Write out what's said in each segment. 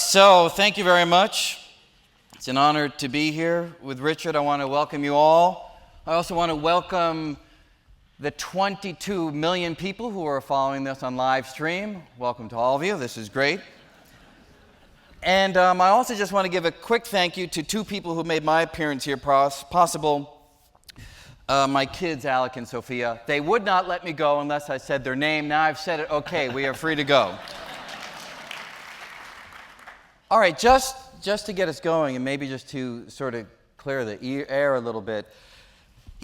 So thank you very much. It's an honor to be here with Richard. I want to welcome you all. I also want to welcome the 22 million people who are following this on live stream. Welcome to all of you. This is great. And I also just want to give a quick thank you to two people who made my appearance here possible. My kids, Alec and Sophia. They would not let me go unless I said their name. Now I've said it. Okay, we are free to go. All right, just to get us going, and maybe just to sort of clear the air a little bit,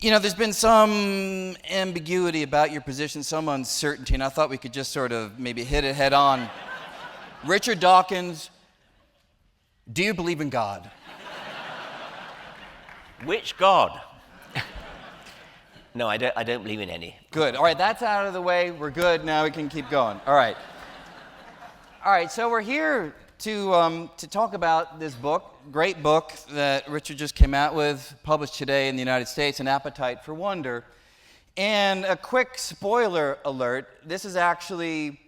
you know, there's been some ambiguity about your position, some uncertainty, and I thought we could just sort of maybe hit it head on. Richard Dawkins, do you believe in God? Which God? No, I don't believe in any. Good. All right, that's out of the way. We're good. Now we can keep going. All right. All right, so we're here to talk about this book, great book that Richard just came out with, published today in the United States, An Appetite for Wonder. And a quick spoiler alert, this is actually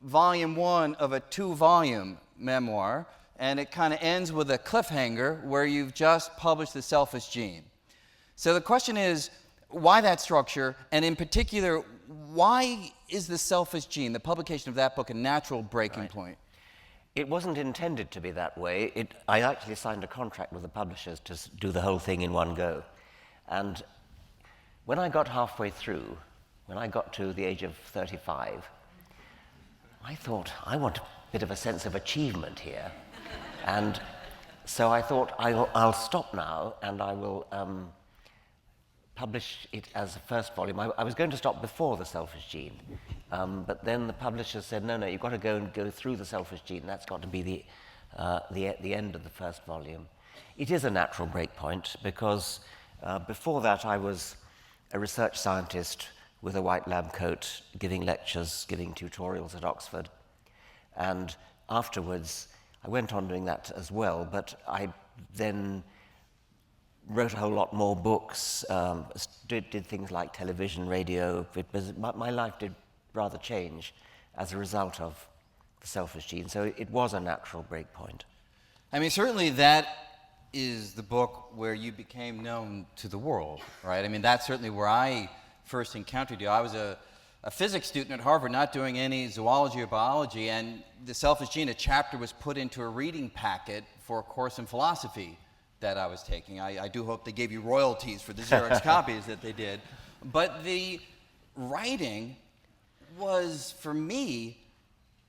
volume 1 of a 2-volume memoir, and it kind of ends with a cliffhanger where you've just published The Selfish Gene. So the question is, why that structure, and in particular, why is The Selfish Gene, the publication of that book, a natural breaking point? It wasn't intended to be that way. I actually signed a contract with the publishers to do the whole thing in one go. And when I got halfway through, when I got to the age of 35, I thought, I want a bit of a sense of achievement here. And so I thought, I'll stop now and I will publish it as a first volume. I was going to stop before The Selfish Gene, but then the publisher said, no, you've got to go through The Selfish Gene. That's got to be the end of the first volume. It is a natural breakpoint because before that I was a research scientist with a white lab coat, giving lectures, giving tutorials at Oxford. And afterwards, I went on doing that as well, but I then wrote a whole lot more books, did things like television, radio. My life did rather change as a result of The Selfish Gene, so it was a natural breakpoint. I mean, certainly that is the book where you became known to the world, right? I mean, that's certainly where I first encountered you. I was a physics student at Harvard, not doing any zoology or biology, and The Selfish Gene, a chapter was put into a reading packet for a course in philosophy that I was taking. I do hope they gave you royalties for the Xerox copies that they did. But the writing was, for me,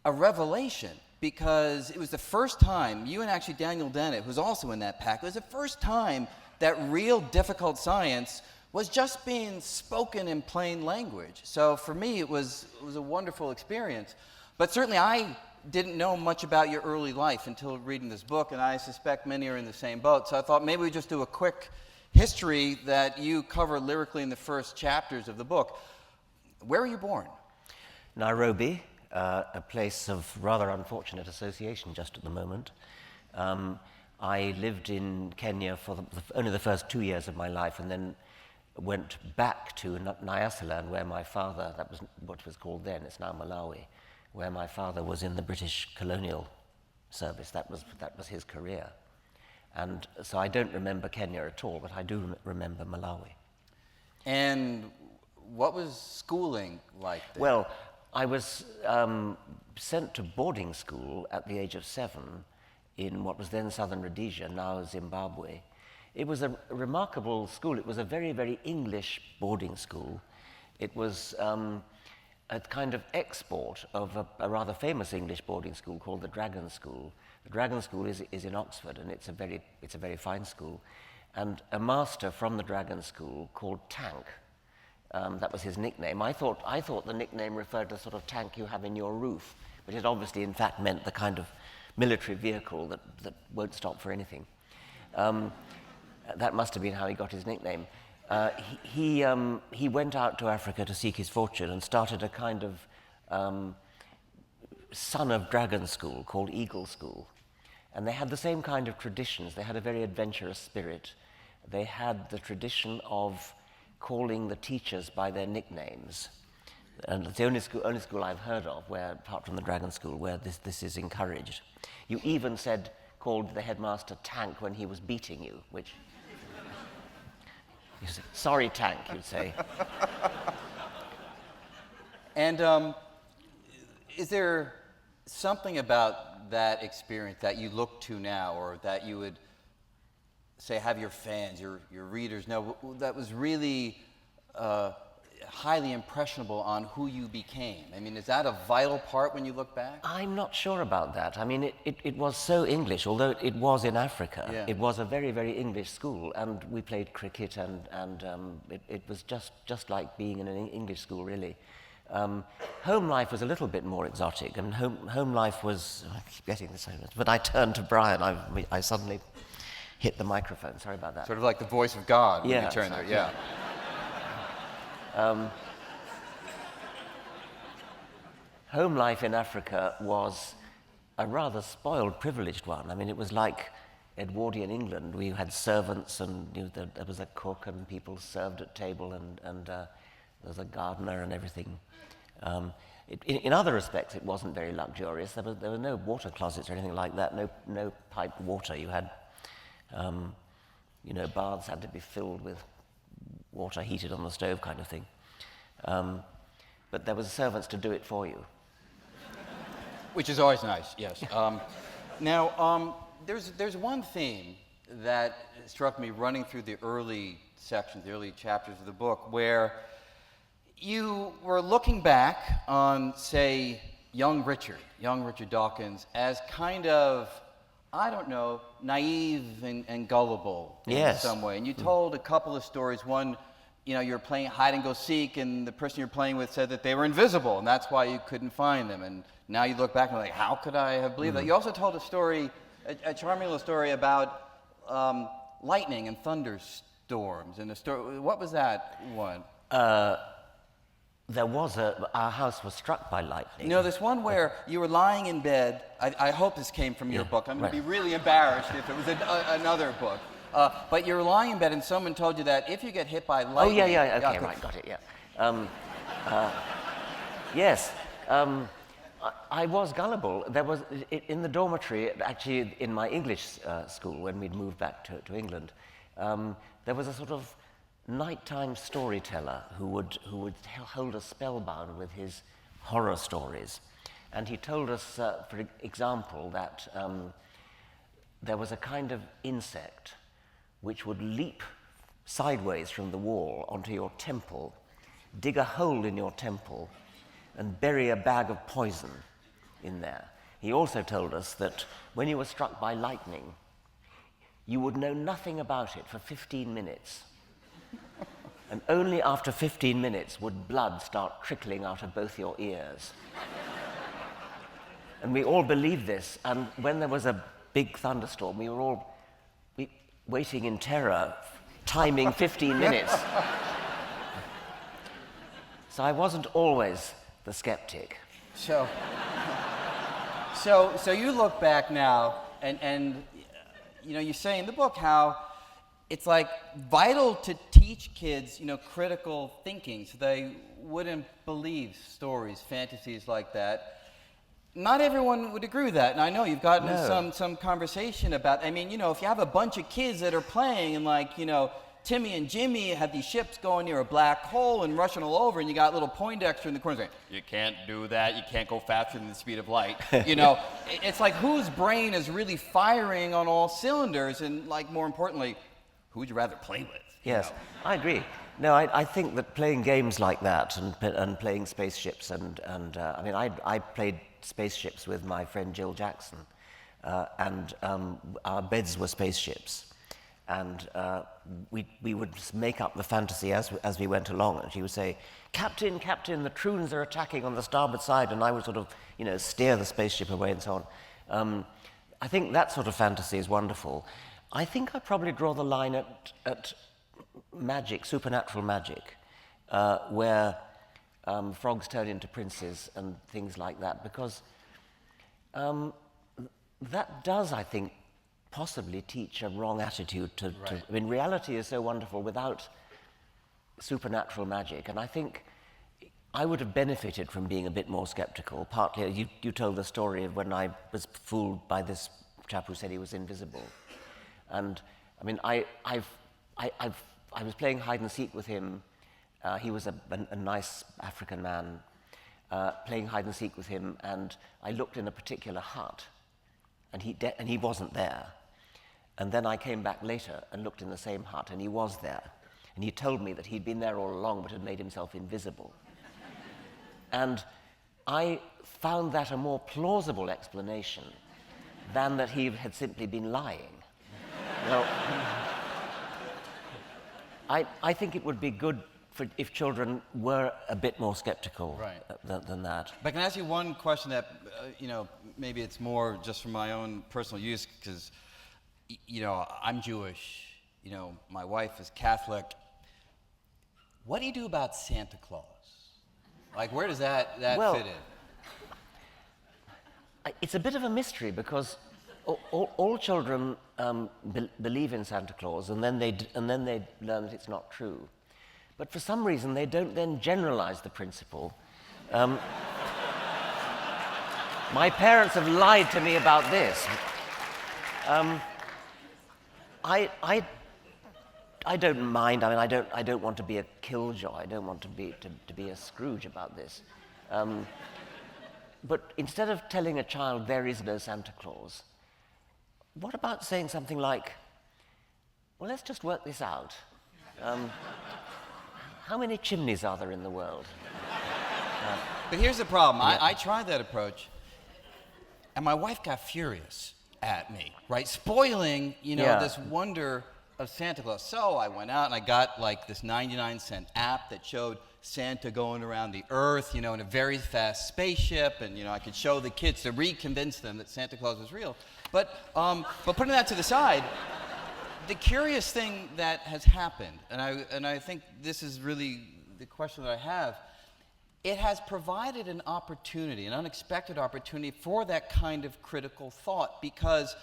a revelation because it was the first time, you and actually Daniel Dennett, who's also in that pack, it was the first time that real difficult science was just being spoken in plain language. So for me, it was a wonderful experience. But certainly I didn't know much about your early life until reading this book, and I suspect many are in the same boat. So I thought maybe we'd just do a quick history that you cover lyrically in the first chapters of the book. Where were you born? Nairobi, a place of rather unfortunate association just at the moment. I lived in Kenya for only the first 2 years of my life, and then went back to Nyasaland, where my father, that was what was called then, it's now Malawi, where my father was in the British colonial service. That was his career. And so I don't remember Kenya at all, but I do remember Malawi. And what was schooling like there? Well, I was sent to boarding school at the age of 7 in what was then Southern Rhodesia, now Zimbabwe. It was a remarkable school. It was a very, very English boarding school. It was a kind of export of a rather famous English boarding school called the Dragon School. The Dragon School is in Oxford, and it's a very fine school. And a master from the Dragon School called Tank, that was his nickname. I thought the nickname referred to the sort of tank you have in your roof, but it obviously in fact meant the kind of military vehicle that won't stop for anything. That must have been how he got his nickname. He went out to Africa to seek his fortune and started a kind of son of dragon school called Eagle School. And they had the same kind of traditions. They had a very adventurous spirit. They had the tradition of calling the teachers by their nicknames. And it's the only school I've heard of where, apart from the Dragon School, where this is encouraged. You even called the headmaster Tank when he was beating you, which, you say, sorry, Tank, you'd say. And is there something about that experience that you look to now, or that you would say have your fans, your readers know, that was really highly impressionable on who you became? I mean, is that a vital part when you look back? I'm not sure about that. I mean, it was so English, although it was in Africa. Yeah. It was a very, very English school, and we played cricket, and it was just like being in an English school, really. Home life was a little bit more exotic. I mean, home life was, I keep getting this, but I turned to Brian, I suddenly hit the microphone, sorry about that. Sort of like the voice of God when Yeah, you turn there, yeah. Home life in Africa was a rather spoiled, privileged one. I mean, it was like Edwardian England. We had servants, and there was a cook, and people served at table, and there was a gardener and everything. In other respects, it wasn't very luxurious. There were no water closets or anything like that, no piped water. You had, baths had to be filled with water heated on the stove kind of thing. But there were servants to do it for you. Which is always nice, yes. Now, there's one theme that struck me running through the early sections, the early chapters of the book, where you were looking back on, say, young Richard Dawkins, as kind of, I don't know, naive and gullible in some way. And you told a couple of stories. One, you're playing hide and go seek, and the person you're playing with said that they were invisible, and that's why you couldn't find them. And now you look back and you're like, how could I have believed that? You also told a story, a charming little story about lightning and thunderstorms. And the story, what was that one? Our house was struck by lightning. There's one where you were lying in bed. I hope this came from your book. I'm going to be really embarrassed if it was another book. But you were lying in bed, and someone told you that if you get hit by lightning... Oh, yeah, okay, right, got it, yeah. Yes, I was gullible. There was, in the dormitory, actually in my English school, when we'd moved back to England, there was a sort of nighttime storyteller who would hold us spellbound with his horror stories. And he told us, for example, that there was a kind of insect which would leap sideways from the wall onto your temple, dig a hole in your temple, and bury a bag of poison in there. He also told us that when you were struck by lightning, you would know nothing about it for 15 minutes. And only after 15 minutes would blood start trickling out of both your ears. And we all believed this, and when there was a big thunderstorm, we were all waiting in terror, timing 15 minutes. So I wasn't always the skeptic. So you look back now, and you say in the book how it's like vital to teach kids, critical thinking, so they wouldn't believe stories, fantasies like that. Not everyone would agree with that, and I know you've gotten in some conversation about. I mean, if you have a bunch of kids that are playing, and Timmy and Jimmy have these ships going near a black hole and rushing all over, and you got little Poindexter in the corner saying, "You can't do that. You can't go faster than the speed of light." It's like whose brain is really firing on all cylinders, and more importantly, who would you rather play with? Yes, I agree. No, I think that playing games like that and playing spaceships and I played spaceships with my friend Jill Jackson, and our beds were spaceships, and we would make up the fantasy as we went along, and she would say, Captain, the Troons are attacking on the starboard side," and I would sort of steer the spaceship away and so on. I think that sort of fantasy is wonderful. I think I probably draw the line at magic, supernatural magic, where frogs turn into princes and things like that, because that does, I think, possibly teach a wrong attitude to I mean, reality is so wonderful without supernatural magic, and I think I would have benefited from being a bit more skeptical. Partly, you told the story of when I was fooled by this chap who said he was invisible. And, I mean, I was playing hide and seek with him. He was a nice African man, playing hide and seek with him, and I looked in a particular hut, and he wasn't there. And then I came back later and looked in the same hut, and he was there. And he told me that he'd been there all along, but had made himself invisible. And I found that a more plausible explanation than that he had simply been lying. Now, I think it would be good if children were a bit more skeptical than that. But can I ask you one question that, maybe it's more just for my own personal use, because, I'm Jewish, my wife is Catholic. What do you do about Santa Claus? Like, where does that fit in? It's a bit of a mystery, because all children believe in Santa Claus, and then they learn that it's not true. But for some reason, they don't then generalize the principle. My parents have lied to me about this. I don't mind. I mean, I don't want to be a killjoy. I don't want to be a Scrooge about this. But instead of telling a child there is no Santa Claus, what about saying something like, well, let's just work this out. How many chimneys are there in the world? But here's the problem. Yeah. I tried that approach, and my wife got furious at me, right? Spoiling, this wonder of Santa Claus. So I went out and I got like this 99-cent app that showed Santa going around the earth, in a very fast spaceship, and I could show the kids to reconvince them that Santa Claus was real. But putting that to the side, the curious thing that has happened, and I think this is really the question that I have, it has provided an opportunity, an unexpected opportunity for that kind of critical thought, because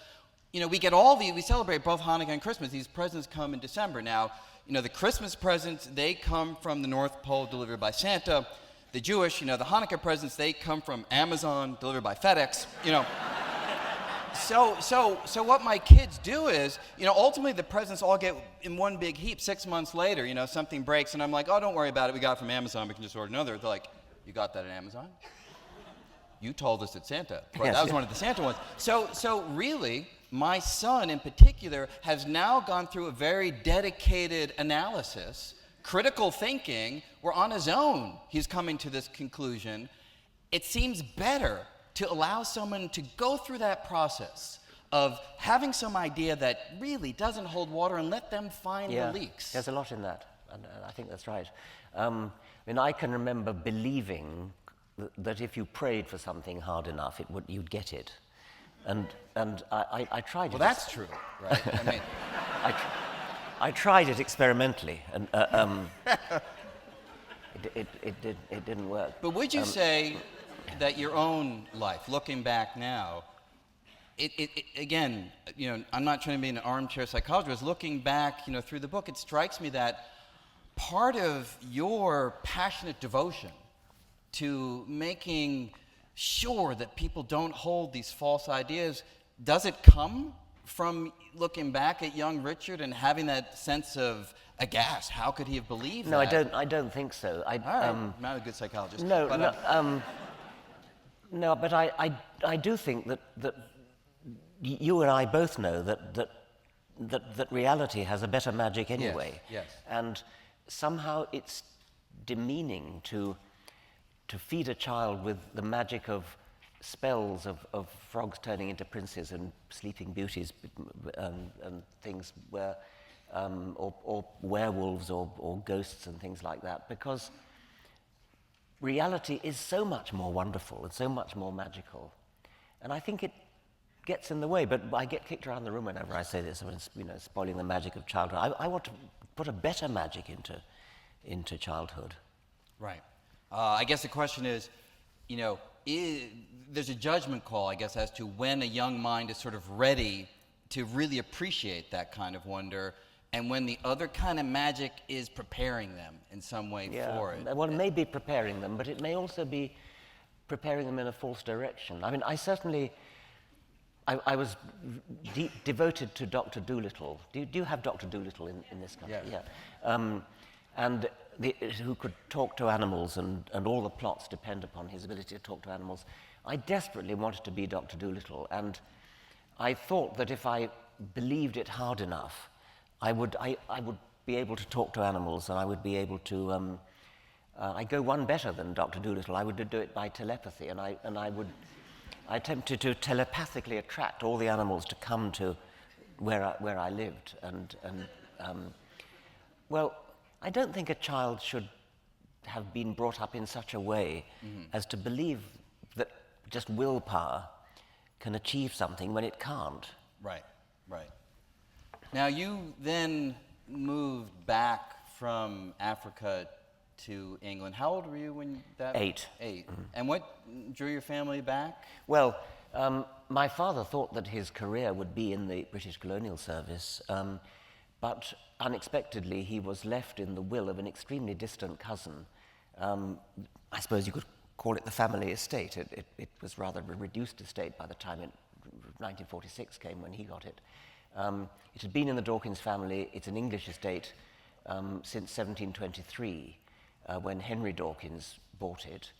we celebrate both Hanukkah and Christmas. These presents come in December. Now, the Christmas presents, they come from the North Pole delivered by Santa. The Jewish, the Hanukkah presents, they come from Amazon delivered by FedEx, So what my kids do is, ultimately the presents all get in one big heap 6 months later, something breaks and I'm like, oh, don't worry about it. We got it from Amazon. We can just order another. They're like, you got that at Amazon? You told us it's Santa. Right? Yes, that was one of the Santa ones. So really, my son in particular has now gone through a very dedicated analysis, critical thinking, where on his own he's coming to this conclusion. It seems better to allow someone to go through that process of having some idea that really doesn't hold water and let them find the leaks. There's a lot in that, and I think that's right. I can remember believing that if you prayed for something hard enough, you'd get it. And I tried it. Well, that's true, right? I mean, I tried it experimentally, and it didn't work. But would you say that your own life, looking back now, again, I'm not trying to be an armchair psychologist. Looking back, through the book, it strikes me that part of your passionate devotion to making sure that people don't hold these false ideas, does it come from looking back at young Richard and having that sense of aghast? How could he have believed that? No, I don't think so. I'm not a good psychologist. No, but I do think that you and I both know that reality has a better magic anyway. Yes. And somehow it's demeaning to feed a child with the magic of spells of frogs turning into princes and sleeping beauties and things where, or werewolves or ghosts and things like that, because reality is so much more wonderful and so much more magical. And I think it gets in the way, but I get kicked around the room whenever I say this, spoiling the magic of childhood. I want to put a better magic into childhood. Right. I guess the question is, there's a judgment call, I guess, as to when a young mind is sort of ready to really appreciate that kind of wonder. and when the other kind of magic is preparing them in some way for it. Well, it may be preparing them, but it may also be preparing them in a false direction. I mean, I was devoted to Dr. Dolittle. Do you have Dr. Dolittle in this country? Yes. Yeah. And who could talk to animals, and all the plots depend upon his ability to talk to animals. I desperately wanted to be Dr. Dolittle, and I thought that if I believed it hard enough, I would be able to talk to animals, and I would be able to. I go one better than Dr. Dolittle. I would do it by telepathy, and I attempted to telepathically attract all the animals to come to where I lived, well, I don't think a child should have been brought up in such a way as to believe that just willpower can achieve something when it can't. Right. Now, you then moved back from Africa to England. How old were you when that? 8. 8. And what drew your family back? Well, my father thought that his career would be in the British Colonial Service, but unexpectedly he was left in the will of an extremely distant cousin. I suppose you could call it the family estate. It was rather a reduced estate by the time 1946 came when he got it. It had been in the Dawkins family. It's an English estate since 1723, when Henry Dawkins bought it.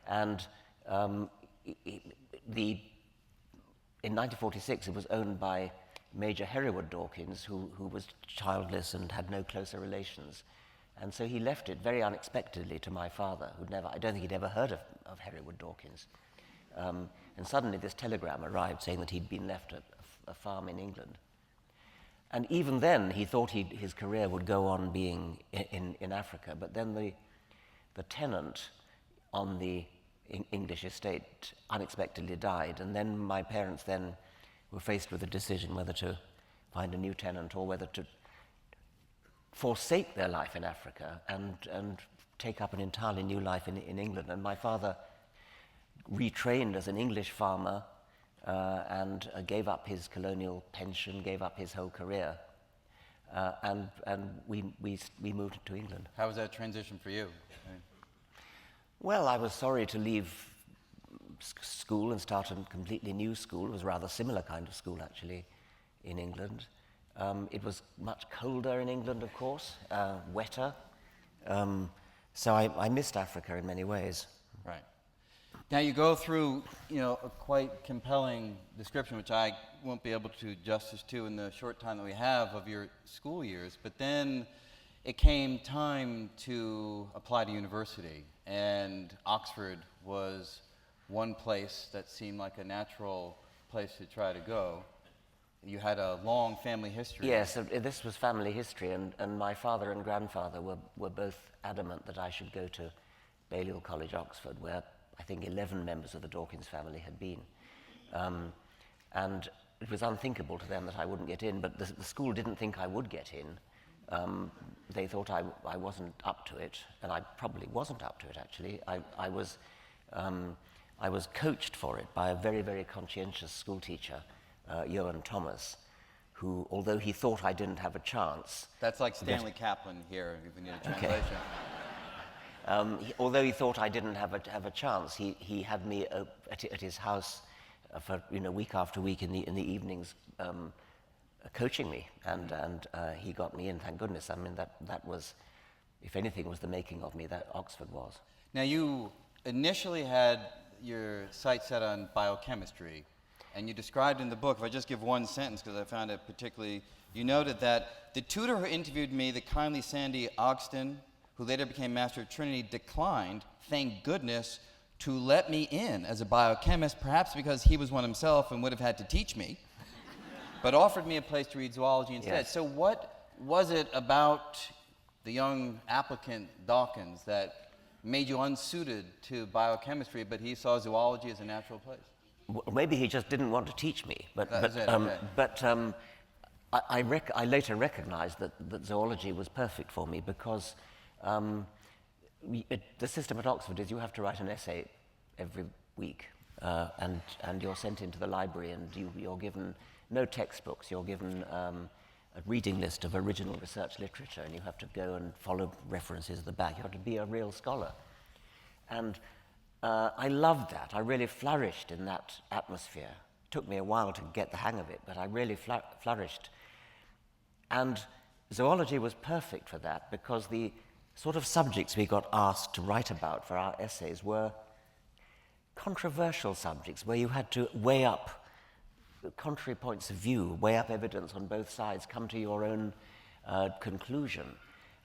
And in 1946 it was owned by Major Hereward Dawkins, who was childless and had no closer relations. And so he left it very unexpectedly to my father, I don't think he'd ever heard of Hereward Dawkins. And suddenly this telegram arrived saying that he'd been left a farm in England. And even then he thought his career would go on being in Africa, but then the tenant on the English estate unexpectedly died, and then my parents then were faced with a decision whether to find a new tenant or whether to forsake their life in Africa and take up an entirely new life in England. And my father retrained as an English farmer and gave up his colonial pension, gave up his whole career, and we moved to England. How was that transition for you? Well, I was sorry to leave school and start a completely new school. It was a rather similar kind of school, actually, in England. It was much colder in England, of course, wetter. So I missed Africa in many ways. Right. Now you go through, a quite compelling description, which I won't be able to do justice to in the short time that we have of your school years, but then it came time to apply to university, and Oxford was one place that seemed like a natural place to try to go. You had a long family history. Yes, this was family history, and my father and grandfather were both adamant that I should go to Balliol College, Oxford, where I think 11 members of the Dawkins family had been. And it was unthinkable to them that I wouldn't get in, but the school didn't think I would get in. They thought I wasn't up to it, and I probably wasn't up to it, actually. I was coached for it by a very, very conscientious school teacher, Johan Thomas, who, although he thought I didn't have a chance... That's like Stanley Kaplan here, if we need a translation. Although he thought I didn't have a chance, he had me at his house for week after week in the evenings, coaching me, and he got me in. Thank goodness. I mean that was, if anything, was the making of me. That Oxford was. Now you initially had your sights set on biochemistry, and you described in the book. If I just give one sentence, because I found it particularly, you noted that the tutor who interviewed me, the kindly Sandy Ogston, who later became Master of Trinity, declined, thank goodness, to let me in as a biochemist, perhaps because he was one himself and would have had to teach me, but offered me a place to read zoology instead. Yes. So what was it about the young applicant Dawkins that made you unsuited to biochemistry, but he saw zoology as a natural place? Well, maybe he just didn't want to teach me, but I later recognized that zoology was perfect for me because the system at Oxford is you have to write an essay every week, and you're sent into the library, and you're given no textbooks. You're given reading list of original research literature, and you have to go and follow references at the back. You have to be a real scholar. And I loved that. I really flourished in that atmosphere. It took me a while to get the hang of it, but I really flourished. And zoology was perfect for that, because the sort of subjects we got asked to write about for our essays were controversial subjects, where you had to weigh up contrary points of view, weigh up evidence on both sides, come to your own conclusion.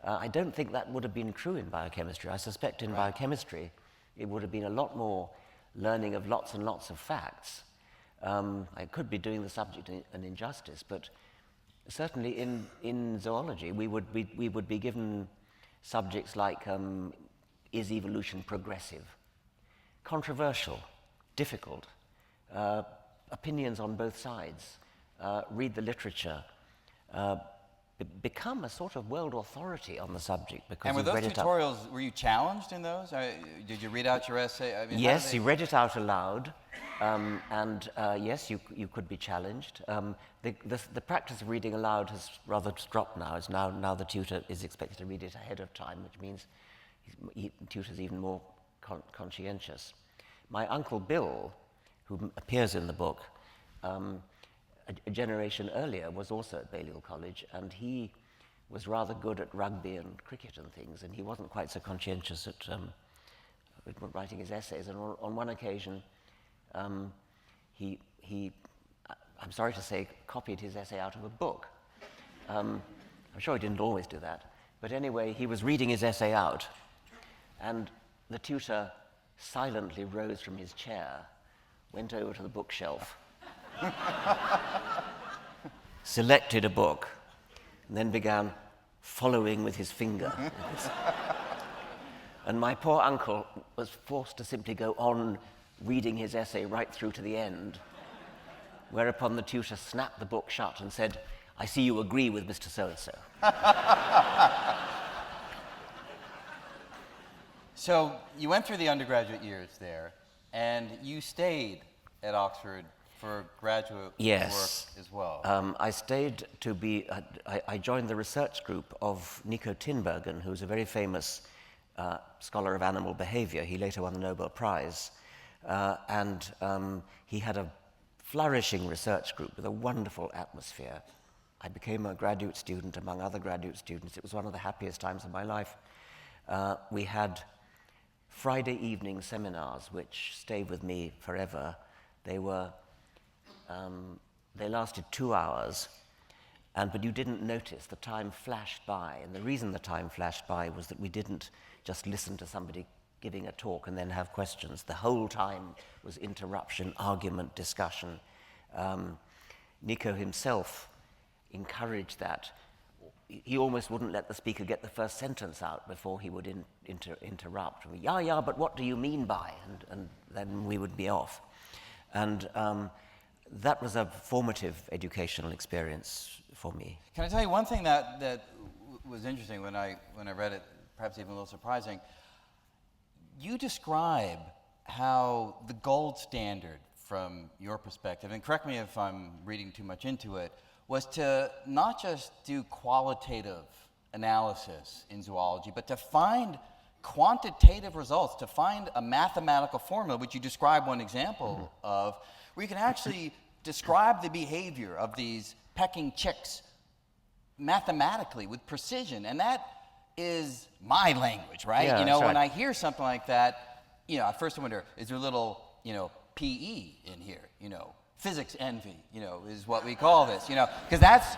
I don't think that would have been true in biochemistry. I suspect in biochemistry it would have been a lot more learning of lots and lots of facts. I could be doing the subject an injustice, but certainly in zoology we would be given subjects like is evolution progressive? Controversial, difficult, opinions on both sides, read the literature, become a sort of world authority on the subject. Because and with those tutorials, were you challenged in those? Did you read out your essay? I mean, yes, you read it out aloud, and yes, you could be challenged. The practice of reading aloud has rather dropped now. It's now the tutor is expected to read it ahead of time, which means the tutor's even more conscientious. My Uncle Bill, who appears in the book, a generation earlier, was also at Balliol College, and he was rather good at rugby and cricket and things, and he wasn't quite so conscientious at writing his essays. And on one occasion, he, I'm sorry to say, copied his essay out of a book. I'm sure he didn't always do that. But anyway, he was reading his essay out, and the tutor silently rose from his chair, went over to the bookshelf, selected a book, and then began following with his finger. And my poor uncle was forced to simply go on reading his essay right through to the end, whereupon the tutor snapped the book shut and said, "I see you agree with Mr. So-and-so." So you went through the undergraduate years there, and you stayed at Oxford for graduate Yes. work as well. I stayed to be, I joined the research group of Nico Tinbergen, who's a very famous scholar of animal behavior. He later won the Nobel Prize. And he had a flourishing research group with a wonderful atmosphere. I became a graduate student among other graduate students. It was one of the happiest times of my life. We had Friday evening seminars, which stayed with me forever. They lasted 2 hours, but you didn't notice. The time flashed by, and the reason the time flashed by was that we didn't just listen to somebody giving a talk and then have questions. The whole time was interruption, argument, discussion. Nico himself encouraged that. He almost wouldn't let the speaker get the first sentence out before he would interrupt. Yeah, but what do you mean by? And then we would be off. And that was a formative educational experience for me. Can I tell you one thing that was interesting when I read it, perhaps even a little surprising? You describe how the gold standard from your perspective, and correct me if I'm reading too much into it, was to not just do qualitative analysis in zoology, but to find quantitative results, to find a mathematical formula, which you describe one example of, where you can actually describe the behavior of these pecking chicks mathematically with precision. And that is my language, right? Yeah, you know, right. when I hear something like that, you know, at first I wonder, is there a little, PE in here? Physics envy, is what we call this, because that's,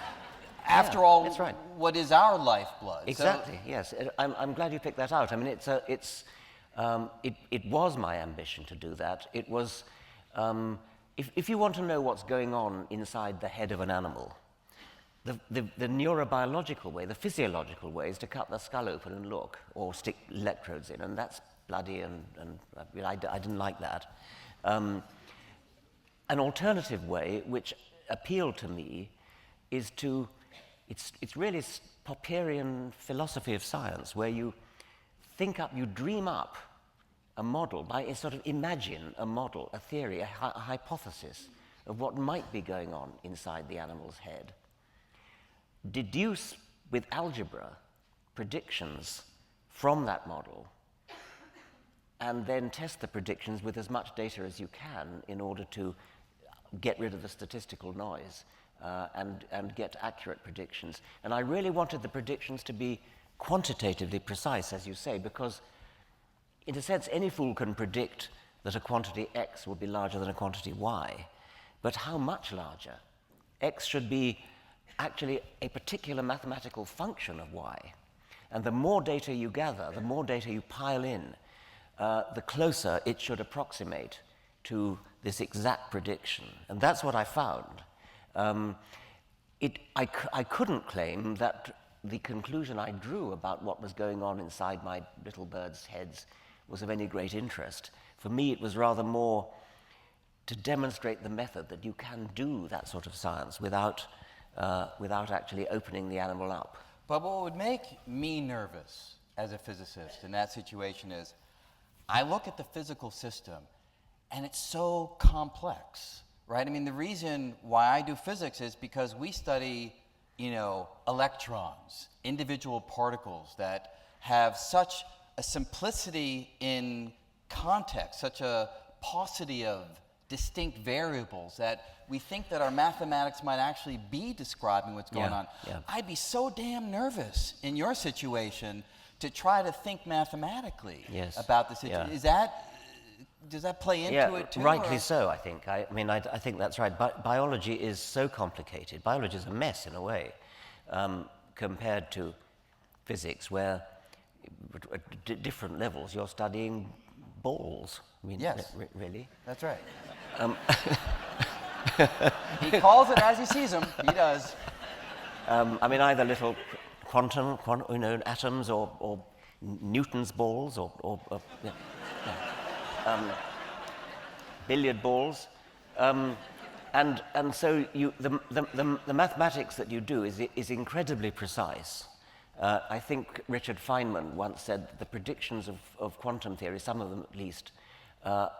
after all, that's right. what is our lifeblood. Exactly, yes. I'm glad you picked that out. I mean, it was my ambition to do that. It was, if you want to know what's going on inside the head of an animal, the neurobiological way, the physiological way, is to cut the skull open and look, or stick electrodes in, and that's bloody, and I didn't like that. An alternative way, which appealed to me, is it's really Popperian philosophy of science, where you dream up a model, sort of imagine a model, a theory, a hypothesis of what might be going on inside the animal's head. deduce with algebra predictions from that model, and then test the predictions with as much data as you can in order to get rid of the statistical noise and get accurate predictions. And I really wanted the predictions to be quantitatively precise, as you say, because in a sense, any fool can predict that a quantity X will be larger than a quantity Y, but how much larger? X should be actually a particular mathematical function of Y. And the more data you gather, the more data you pile in, the closer it should approximate to this exact prediction. And that's what I found. I couldn't claim that the conclusion I drew about what was going on inside my little birds' heads was of any great interest. For me, it was rather more to demonstrate the method that you can do that sort of science without actually opening the animal up. But what would make me nervous as a physicist in that situation is I look at the physical system and it's so complex, right? I mean, the reason why I do physics is because we study, electrons, individual particles that have such a simplicity in context, such a paucity of distinct variables that we think that our mathematics might actually be describing what's going on. Yeah. I'd be so damn nervous in your situation to try to think mathematically about the situation. Yeah. Does that play into it too? Rightly so, I think. I think that's right. Biology is so complicated. Biology is a mess in a way, compared to physics, where at different levels you're studying balls. I mean, yes. Really? That's right. He calls it as he sees them. He does. Either little quantum atoms or Newton's balls or billiard balls, and so the mathematics that you do is incredibly precise. I think Richard Feynman once said the predictions of quantum theory, some of them at least, are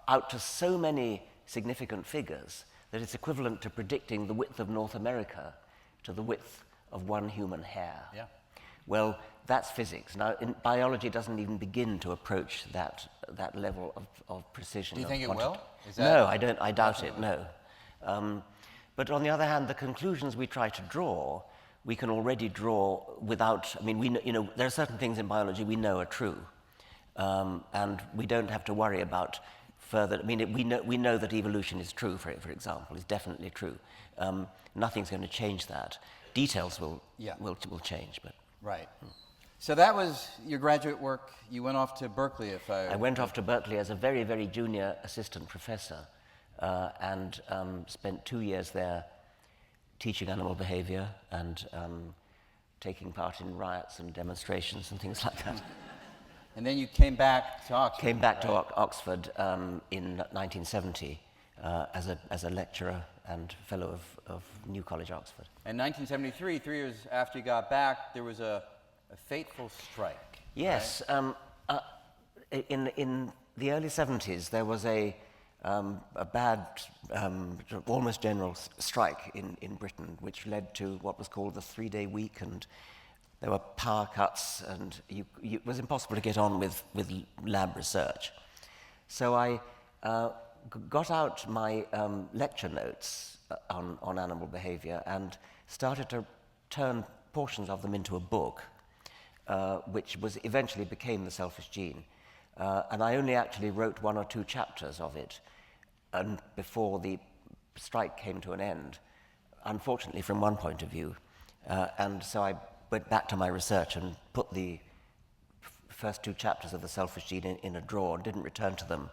out to so many significant figures that it's equivalent to predicting the width of North America to the width of one human hair. Yeah. Well, that's physics. Now, biology doesn't even begin to approach that level of precision. Do you think it will? No, I don't. I doubt it. No. But on the other hand, the conclusions we try to draw, we can already draw without. I mean, we know, there are certain things in biology we know are true, and we don't have to worry about further. I mean, we know that evolution is true. For example, is definitely true. Nothing's going to change that. Details will change, but. Right. So that was your graduate work. You went off to Berkeley, I went off to Berkeley as a very, very junior assistant professor and spent 2 years there teaching animal behavior and taking part in riots and demonstrations and things like that. And then you came back to Oxford. Came back to Oxford in 1970 as a lecturer and fellow of New College, Oxford. In 1973, 3 years after you got back, there was a fateful strike. Yes. Right? In the early 70s, there was a bad, almost general strike in Britain, which led to what was called the 3-day week, and there were power cuts, and it was impossible to get on with lab research. So I got out my lecture notes on animal behavior and started to turn portions of them into a book, which eventually became The Selfish Gene. And I only actually wrote 1 or 2 chapters of it and before the strike came to an end, unfortunately from one point of view. And so I went back to my research and put the first 2 chapters of The Selfish Gene in a drawer and didn't return to them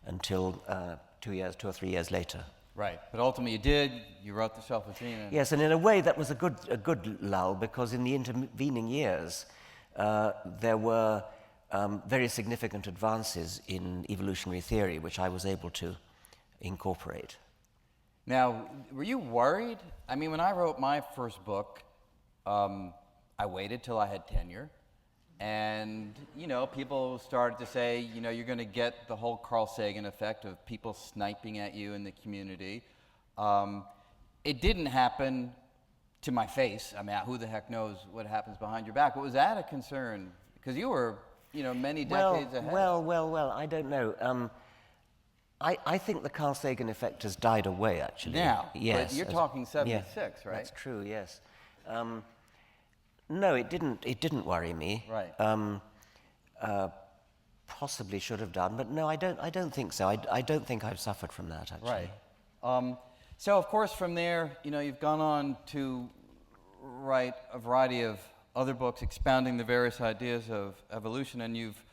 until 2 or 3 years later. Right, but ultimately you did. You wrote The Selfish Gene. Yes, and in a way that was a good lull, because in the intervening years there were very significant advances in evolutionary theory, which I was able to incorporate. Now, were you worried? I mean, when I wrote my first book, I waited till I had tenure. And, people started to say, you're going to get the whole Carl Sagan effect of people sniping at you in the community. It didn't happen to my face. I mean, who the heck knows what happens behind your back? But was that a concern? Because you were, many decades ahead. Well, I don't know. I think the Carl Sagan effect has died away, actually. Now, yes. But you're talking 76, right? That's true, yes. No, it didn't worry me. Right. Possibly should have done, but no, I don't think so. I don't think I've suffered from that, actually. Right. So, of course, from there, you've gone on to write a variety of other books expounding the various ideas of evolution, and you've,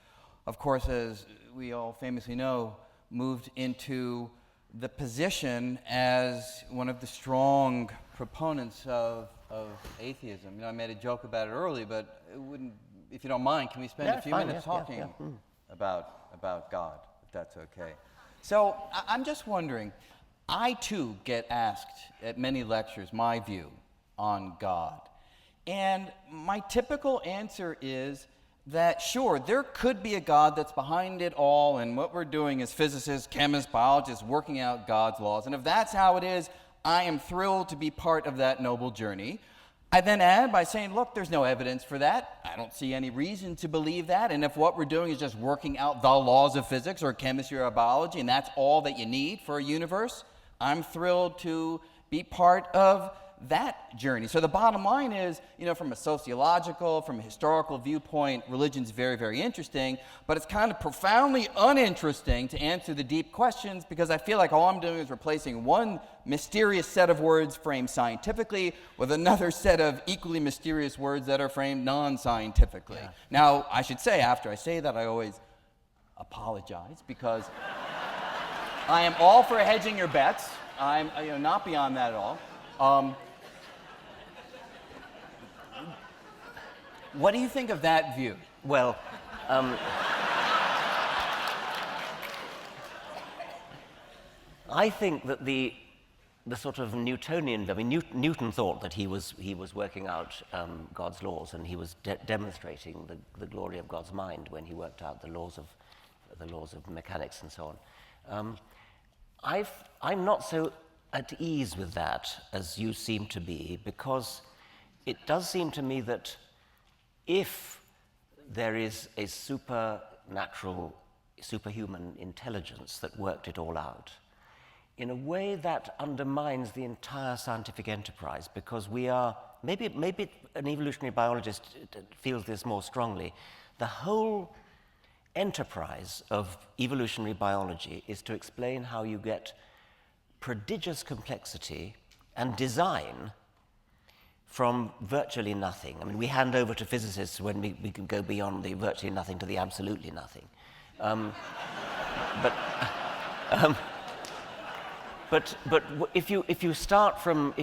of course, as we all famously know, moved into the position as one of the strong proponents of atheism. I made a joke about it early, but it wouldn't, if you don't mind, can we spend a few minutes talking about God, if that's okay? So I'm just wondering, I too get asked at many lectures my view on God. And my typical answer is that, sure, there could be a God that's behind it all, and what we're doing as physicists, chemists, biologists, working out God's laws. And if that's how it is, I am thrilled to be part of that noble journey. I then add by saying, look, there's no evidence for that. I don't see any reason to believe that. And if what we're doing is just working out the laws of physics or chemistry or biology, and that's all that you need for a universe, I'm thrilled to be part of that journey. So the bottom line is, from a sociological, from a historical viewpoint, religion's very, very interesting, but it's kind of profoundly uninteresting to answer the deep questions, because I feel like all I'm doing is replacing one mysterious set of words framed scientifically with another set of equally mysterious words that are framed non-scientifically. Yeah. Now, I should say, after I say that, I always apologize, because I am all for hedging your bets. I'm not beyond that at all. What do you think of that view? Well, I think that the sort of Newtonian, Newton thought that he was working out God's laws, and he was demonstrating the glory of God's mind when he worked out the laws of mechanics and so on. I'm not so at ease with that as you seem to be, because it does seem to me that if there is a supernatural, superhuman intelligence that worked it all out, in a way that undermines the entire scientific enterprise, because we are, maybe an evolutionary biologist feels this more strongly, the whole enterprise of evolutionary biology is to explain how you get prodigious complexity and design from virtually nothing. I mean, we hand over to physicists when we can go beyond the virtually nothing to the absolutely nothing. But if you start from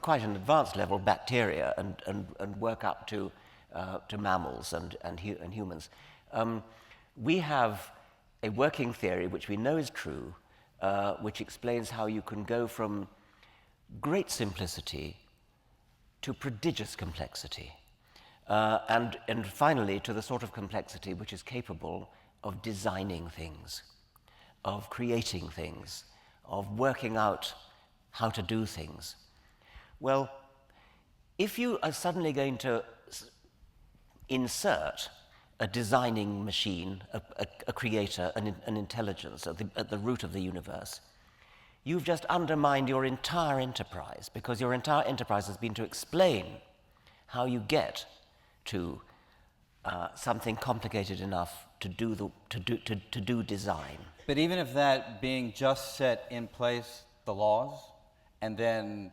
quite an advanced level, bacteria, and work up to mammals and humans, we have a working theory which we know is true, which explains how you can go from great simplicity to prodigious complexity, and finally to the sort of complexity which is capable of designing things, of creating things, of working out how to do things. Well, if you are suddenly going to insert a designing machine, a creator, an intelligence at the root of the universe, you've just undermined your entire enterprise, because your entire enterprise has been to explain how you get to something complicated enough to do design. But even if that being just set in place the laws and then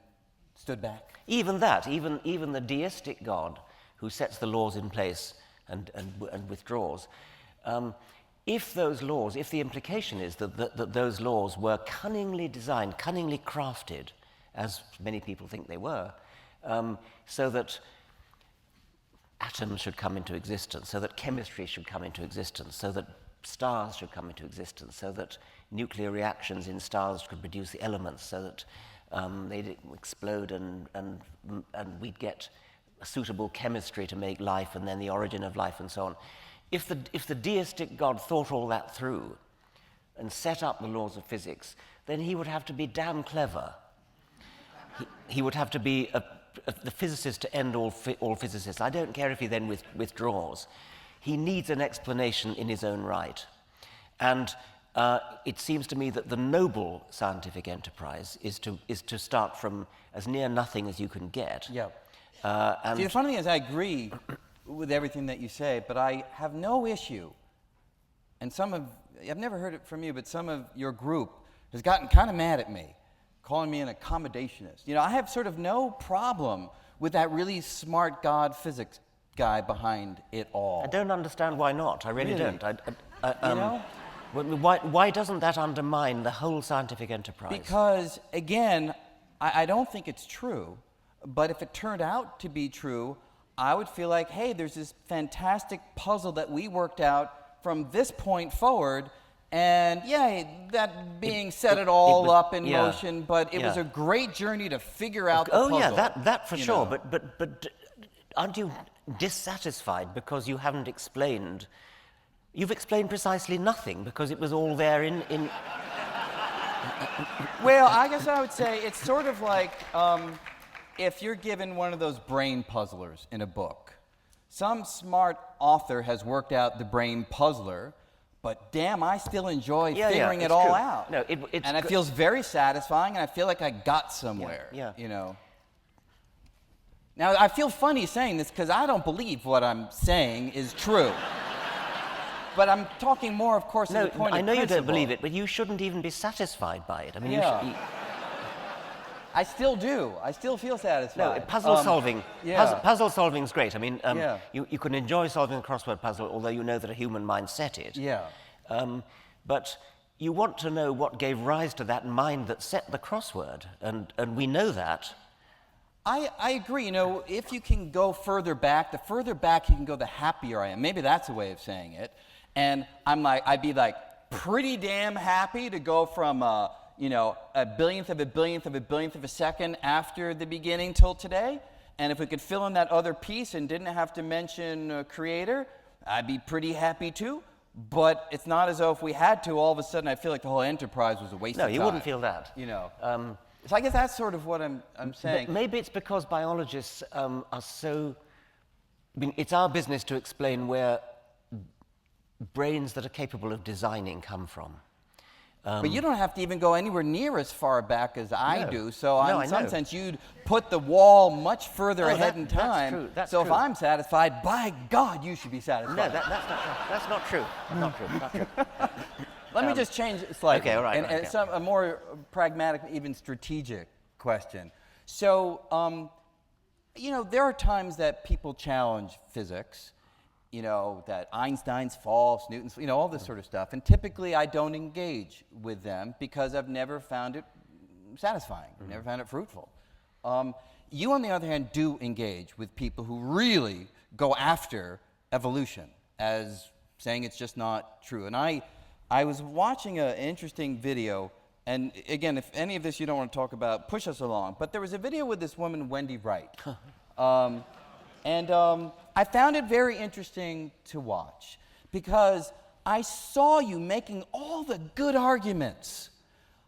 stood back? Even that, even the deistic God who sets the laws in place and withdraws, if the implication is that those laws were cunningly designed, cunningly crafted, as many people think they were, so that atoms should come into existence, so that chemistry should come into existence, so that stars should come into existence, so that nuclear reactions in stars could produce the elements, so that they'd explode and we'd get a suitable chemistry to make life, and then the origin of life and so on. If the deistic God thought all that through and set up the laws of physics, then he would have to be damn clever. he would have to be the physicist to end all physicists. I don't care if he then withdraws. He needs an explanation in his own right. And it seems to me that the noble scientific enterprise is to start from as near nothing as you can get. Yeah. And See, the funny thing is I agree with everything that you say, but I have no issue, and I've never heard it from you, but some of your group has gotten kind of mad at me, calling me an accommodationist. You know, I have sort of no problem with that really smart God physics guy behind it all. I don't understand why not. I really don't. You know? Why doesn't that undermine the whole scientific enterprise? Because, again, I don't think it's true, but if it turned out to be true, I would feel like, hey, there's this fantastic puzzle that we worked out from this point forward, and yeah, that being set it all up in motion, but it was a great journey to figure out the puzzle. Oh yeah, that for sure. know. But aren't you dissatisfied because you haven't explained? You've explained precisely nothing because it was all there in. Well, I guess I would say it's sort of like if you're given one of those brain puzzlers in a book. Some smart author has worked out the brain puzzler, but damn, I still enjoy figuring it all out. No, it's and it feels very satisfying, and I feel like I got somewhere. Yeah. You know. Now, I feel funny saying this because I don't believe what I'm saying is true. But I'm talking more, of course, to the point of I know principle. you don't believe it, but you shouldn't even be satisfied by it. I mean, I still do. I still feel satisfied. No, puzzle solving. Yeah. Puzzle solving's great. I mean, you can enjoy solving a crossword puzzle, although you know that a human mind set it. Yeah. But you want to know what gave rise to that mind that set the crossword, and we know that. I agree. You know, if you can go further back, the further back you can go, the happier I am. Maybe that's a way of saying it. And I'd be like pretty damn happy to go from a billionth of a billionth of a billionth of a second after the beginning till today. And if we could fill in that other piece and didn't have to mention creator, I'd be pretty happy too. But it's not as though if we had to, all of a sudden I feel like the whole enterprise was a waste of time. No, you wouldn't feel that. You know. So I guess that's sort of what I'm saying. But maybe it's because biologists are so. I mean, it's our business to explain where brains that are capable of designing come from. But you don't have to even go anywhere near as far back as I do. So in some sense, you'd put the wall much further ahead in time. That's true. If I'm satisfied, by God, you should be satisfied. No, that's not true. Not true. Let me just change it slightly. Okay, all right. And a more pragmatic, even strategic question. So, there are times that people challenge physics, that Einstein's false, Newton's, all this sort of stuff. And typically I don't engage with them because I've never found it satisfying, never found it fruitful. You, on the other hand, do engage with people who really go after evolution as saying it's just not true. And I was watching an interesting video, and again, if any of this you don't want to talk about, push us along. But there was a video with this woman, Wendy Wright. I found it very interesting to watch because I saw you making all the good arguments.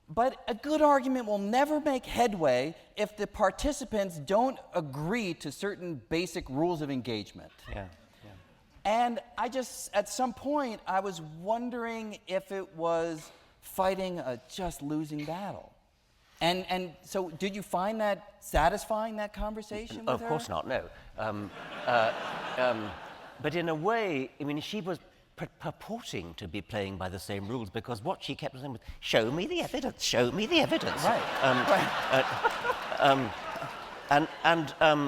But a good argument will never make headway if the participants don't agree to certain basic rules of engagement. Yeah. And at some point, I was wondering if it was fighting a just losing battle. And so did you find that satisfying, that conversation with her? Of course not, no. But in a way, I mean, she was purporting to be playing by the same rules because what she kept saying was, show me the evidence, show me the evidence. Right.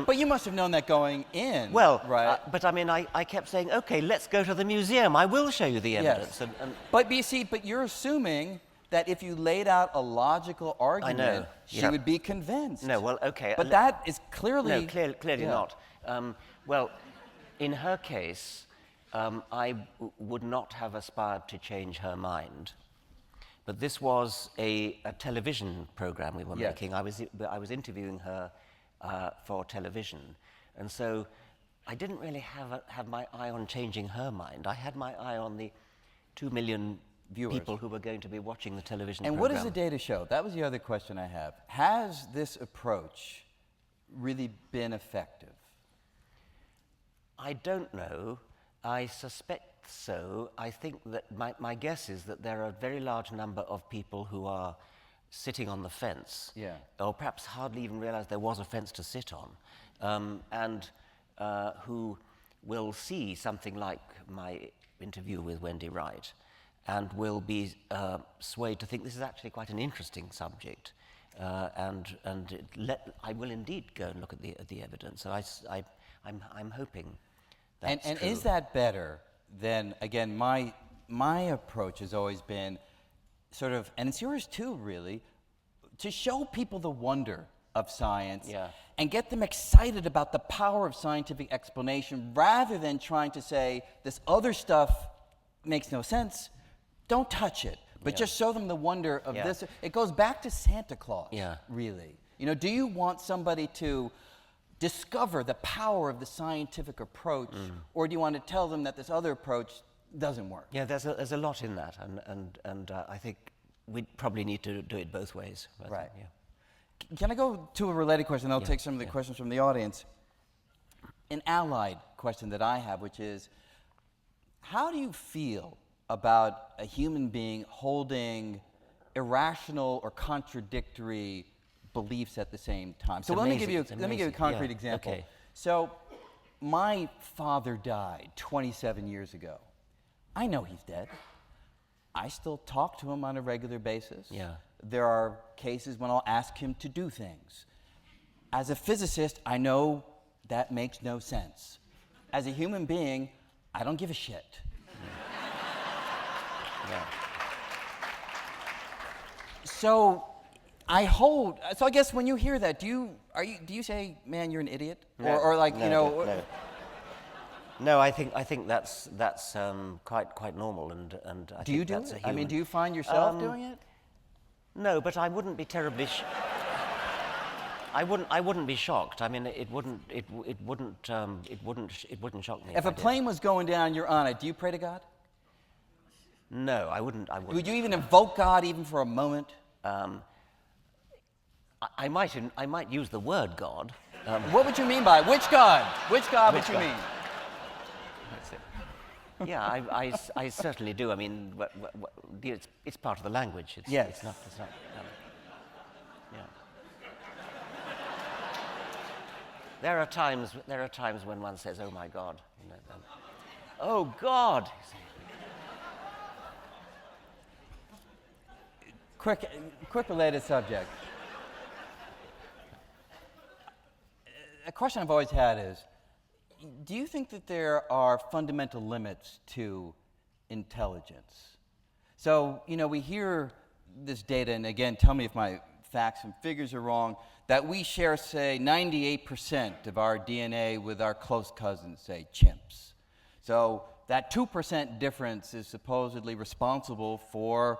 But you must have known that going in. Well, right? But I mean, I kept saying, okay, let's go to the museum. I will show you the evidence. Yes. But you're assuming that if you laid out a logical argument, she would be convinced. No, well, okay. But that is clearly... No, clearly not. Well, in her case, I would not have aspired to change her mind. But this was a television program we were making. I was interviewing her for television. And so I didn't really have my eye on changing her mind. I had my eye on the 2 million viewers. people who were going to be watching the television And program. what does the data show? That was the other question I have. Has this approach really been effective? I don't know. I suspect so. I think that my guess is that there are a very large number of people who are sitting on the fence, or perhaps hardly even realize there was a fence to sit on, and who will see something like my interview with Wendy Wright and will be swayed to think this is actually quite an interesting subject, and I will indeed go and look at the evidence. So I'm hoping that's and true. is that better than, again, my approach has always been sort of, and it's yours too, really, to show people the wonder of science and get them excited about the power of scientific explanation rather than trying to say this other stuff makes no sense, don't touch it, but just show them the wonder of this. It goes back to Santa Claus, really. You know, do you want somebody to discover the power of the scientific approach, or do you want to tell them that this other approach doesn't work? Yeah, there's a lot in that, and I think we probably need to do it both ways. Right. Can I go to a related question? I'll take some of the questions from the audience. An allied question that I have, which is, how do you feel about a human being holding irrational or contradictory beliefs at the same time? So let me give you a concrete example. Okay. So my father died 27 years ago. I know he's dead. I still talk to him on a regular basis. There are cases when I'll ask him to do things. As a physicist, I know that makes no sense. As a human being, I don't give a shit. So I guess when you hear that, do you say, man, you're an idiot? No, or like, no, you know. No. No, I think that's quite normal, and I do think you do that's it? a human. I mean, do you find yourself doing it? No, but I wouldn't be terribly. I wouldn't be shocked. I mean, it wouldn't shock me. If a plane was going down, you're on it. Do you pray to God? No, I wouldn't. Would you even invoke God even for a moment? I might use the word God. What would you mean by it? Which God? Which God would you mean? Yeah, I certainly do. I mean, it's part of the language. It's not. Yeah. There are times when one says, "Oh my God," you know, "Oh God." Quick related subject. A question I've always had is, do you think that there are fundamental limits to intelligence? So, you know, we hear this data, and again, tell me if my facts and figures are wrong, that we share, say, 98% of our DNA with our close cousins, say, chimps. So that 2% difference is supposedly responsible for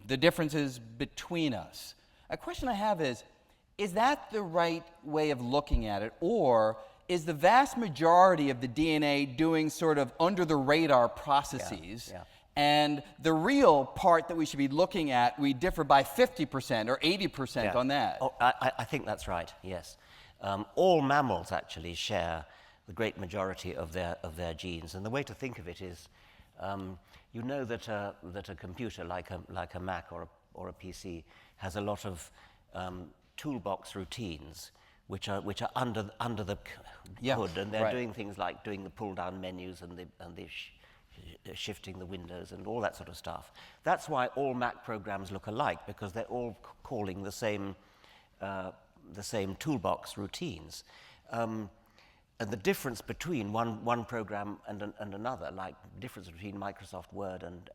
the differences between us. A question I have is that the right way of looking at it, or is the vast majority of the DNA doing sort of under-the-radar processes, and the real part that we should be looking at, we differ by 50% or 80% on that? Oh, I think that's right, yes. All mammals actually share the great majority of their genes, and the way to think of it is, you know that a computer like a Mac or a PC has a lot of toolbox routines which are under the hood, and they're doing things like doing the pull-down menus and the shifting the windows and all that sort of stuff. That's why all Mac programs look alike, because they're all calling the same toolbox routines. And the difference between one program and another, like the difference between Microsoft Word and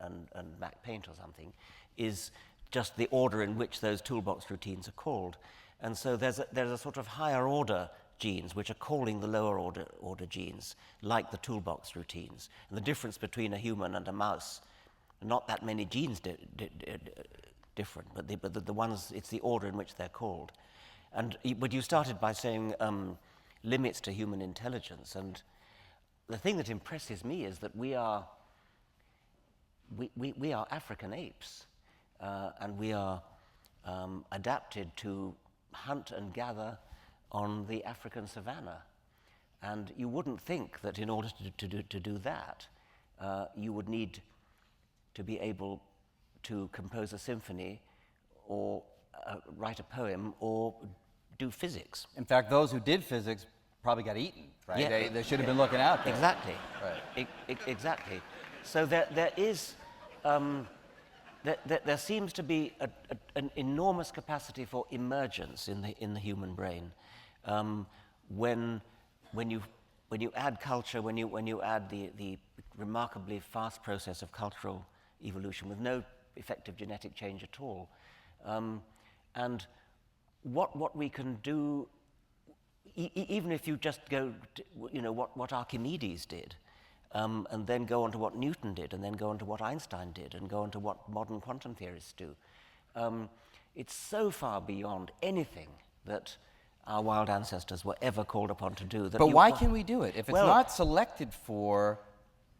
Mac Paint or something, is just the order in which those toolbox routines are called. And so there's a sort of higher order genes which are calling the lower order genes, like the toolbox routines. And the difference between a human and a mouse, not that many genes different, but the ones, it's the order in which they're called. But you started by saying limits to human intelligence, and the thing that impresses me is that we are we are African apes, and we are adapted to hunt and gather on the African savanna. And you wouldn't think that in order to do that, you would need to be able to compose a symphony or write a poem or do physics. In fact, those who did physics probably got eaten, right? Yeah. They should have been looking out there. Exactly. Right. Exactly. So there is, there seems to be an enormous capacity for emergence in the human brain when you add culture, when you add the remarkably fast process of cultural evolution with no effective genetic change at all, and what we can do, even if you just go to, what Archimedes did, and then go on to what Newton did, and then go on to what Einstein did, and go on to what modern quantum theorists do. It's so far beyond anything that our wild ancestors were ever called upon to do. But why can we do it? If it's not selected for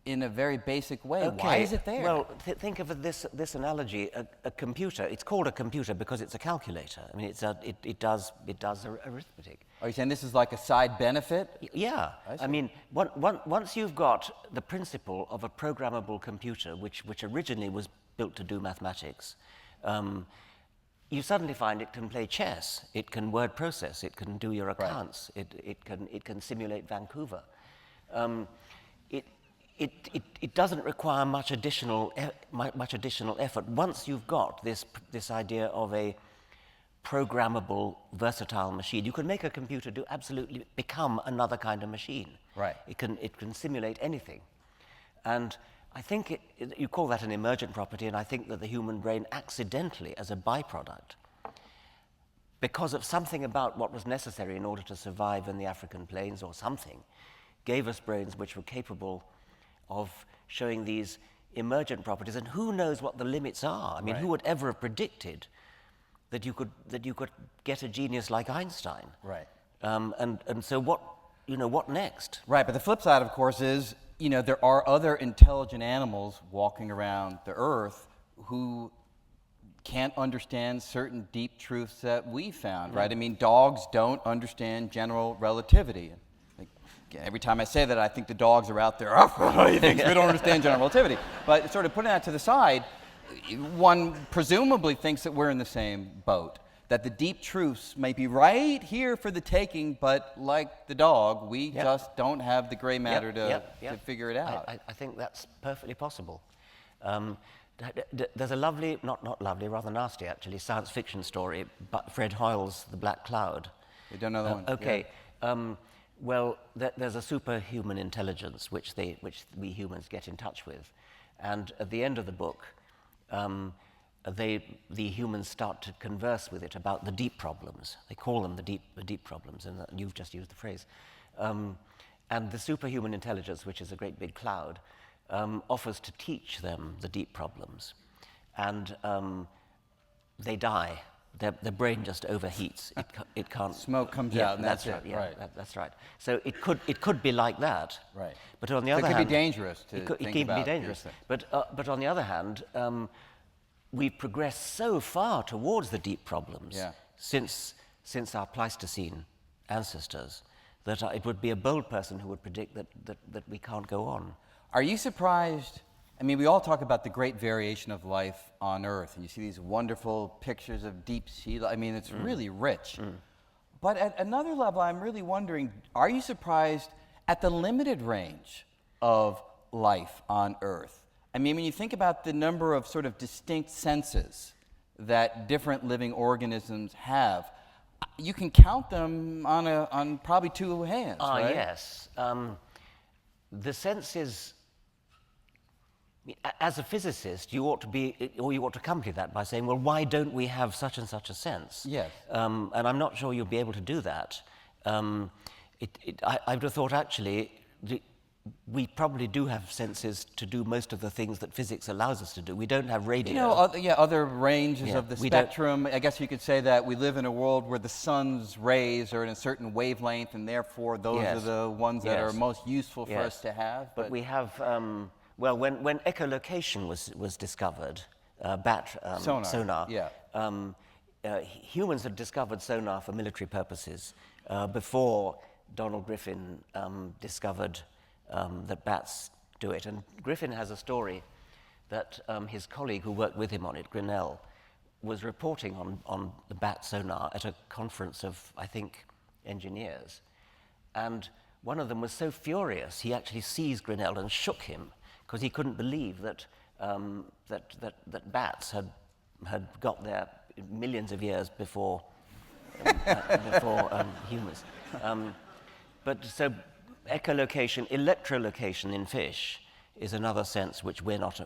in a very basic way, why is it there? Well, think of this analogy. A computer, it's called a computer because it's a calculator. I mean, it does arithmetic. Are you saying this is like a side benefit? Yeah. I mean, once you've got the principle of a programmable computer, which originally was built to do mathematics, you suddenly find it can play chess, it can word process, it can do your accounts, it can simulate Vancouver. It doesn't require much additional effort. Once you've got this idea of a programmable, versatile machine, you can make a computer absolutely become another kind of machine. Right. It can simulate anything, and I think you call that an emergent property, and I think that the human brain accidentally, as a byproduct, because of something about what was necessary in order to survive in the African plains or something, gave us brains which were capable of showing these emergent properties. And who knows what the limits are? I mean, who would ever have predicted that you could get a genius like Einstein? Right. And so what next? Right, but the flip side, of course, is there are other intelligent animals walking around the Earth who can't understand certain deep truths that we found, right? I mean, dogs don't understand general relativity. Every time I say that, I think the dogs are out there, he thinks we don't understand general relativity. But sort of putting that to the side, one presumably thinks that we're in the same boat, that the deep truths may be right here for the taking, but like the dog, we just don't have the gray matter to figure it out. I think that's perfectly possible. There's a lovely, not lovely, rather nasty actually, science fiction story, but Fred Hoyle's The Black Cloud. We don't know that one. Okay. Yeah. Well, there's a superhuman intelligence which we humans get in touch with, and at the end of the book, the humans start to converse with it about the deep problems. They call them the deep problems, and you've just used the phrase. And the superhuman intelligence, which is a great big cloud, offers to teach them the deep problems, and they die. Their brain just overheats. It can't. Smoke comes out, and that's right. it. Yeah, right. That's right. So it could be like that. Right. But on the other hand, it could be dangerous to think about. It can be dangerous. But on the other hand, we've progressed so far towards the deep problems since our Pleistocene ancestors that it would be a bold person who would predict that we can't go on. Are you surprised? I mean, we all talk about the great variation of life on Earth, and you see these wonderful pictures of deep sea. I mean, it's really rich. But at another level, I'm really wondering, are you surprised at the limited range of life on Earth? I mean, when you think about the number of sort of distinct senses that different living organisms have, you can count them on probably two hands, right? Yes. The senses. As a physicist, you ought to accompany that by saying, well, why don't we have such and such a sense? Yes. And I'm not sure you'll be able to do that. I would have thought, actually, we probably do have senses to do most of the things that physics allows us to do. We don't have radio. Other ranges of the spectrum. I guess you could say that we live in a world where the sun's rays are in a certain wavelength, and therefore those are the ones that are most useful for us to have. But we have Well, when echolocation was discovered, bat sonar, yeah. Humans had discovered sonar for military purposes before Donald Griffin discovered that bats do it. And Griffin has a story that his colleague who worked with him on it, Grinnell, was reporting on the bat sonar at a conference of, I think, engineers. And one of them was so furious, he actually seized Grinnell and shook him because he couldn't believe that bats had got there millions of years before humans. But so echolocation, electrolocation in fish is another sense which we're not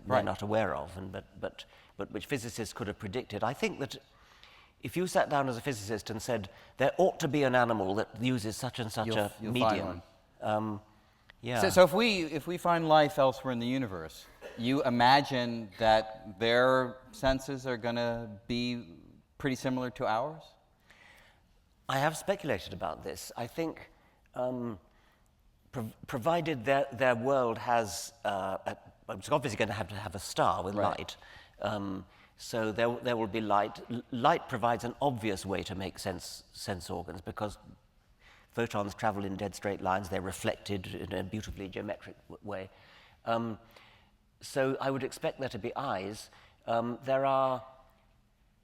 not aware of, but which physicists could have predicted. I think that if you sat down as a physicist and said there ought to be an animal that uses such and such a medium, So if we find life elsewhere in the universe, you imagine that their senses are going to be pretty similar to ours? I have speculated about this. I think, provided their world has, it's obviously going to have a star with light. So there will be light. Light provides an obvious way to make sense organs because photons travel in dead straight lines. They're reflected in a beautifully geometric way. So I would expect there to be eyes. There are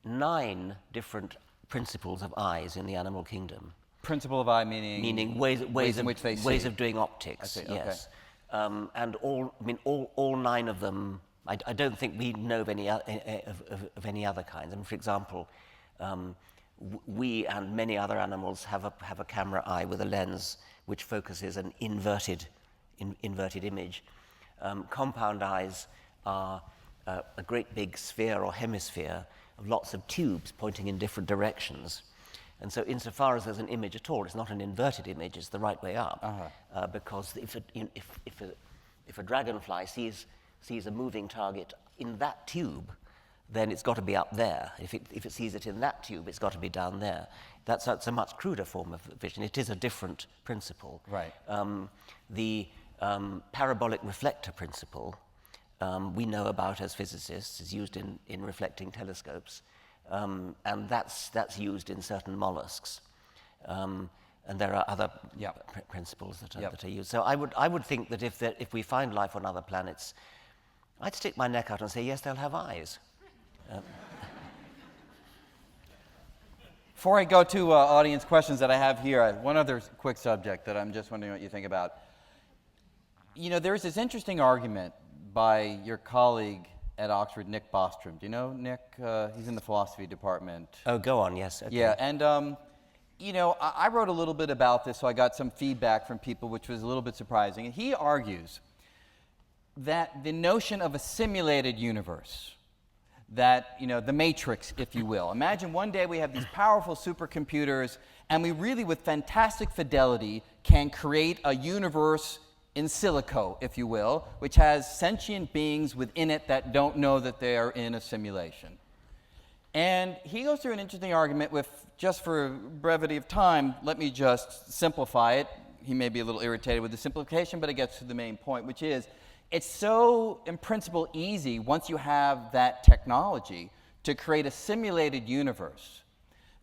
9 different principles of eyes in the animal kingdom. Principle of eye meaning ways in which they see. Ways of doing optics. I see, yes. Okay. And all 9 of them. I don't think we know of any other kinds. And for example, we and many other animals have a camera eye with a lens which focuses an inverted image. Compound eyes are a great big sphere or hemisphere of lots of tubes pointing in different directions. And so insofar as there's an image at all, it's not an inverted image, it's the right way up. Because if a dragonfly sees a moving target in that tube, then it's got to be up there. If it sees it in that tube, it's got to be down there. That's a much cruder form of vision. It is a different principle. Right. The parabolic reflector principle we know about as physicists is used in reflecting telescopes, and that's used in certain mollusks. And there are other principles that are used. So I would think that if we find life on other planets, I'd stick my neck out and say, yes, they'll have eyes. Before I go to audience questions that I have here, one other quick subject that I'm just wondering what you think about. You know, there's this interesting argument by your colleague at Oxford, Nick Bostrom. Do you know Nick? He's in the philosophy department. Oh, go on, yes. Okay. Yeah, and you know, I wrote a little bit about this, so I got some feedback from people, which was a little bit surprising. And he argues that the notion of a simulated universe, that, you know, the Matrix, if you will. Imagine one day we have these powerful supercomputers, and we really, with fantastic fidelity, can create a universe in silico, if you will, which has sentient beings within it that don't know that they are in a simulation. And he goes through an interesting argument with, just for brevity of time, let me just simplify it. He may be a little irritated with the simplification, but it gets to the main point, which is, it's so, in principle, easy, once you have that technology, to create a simulated universe,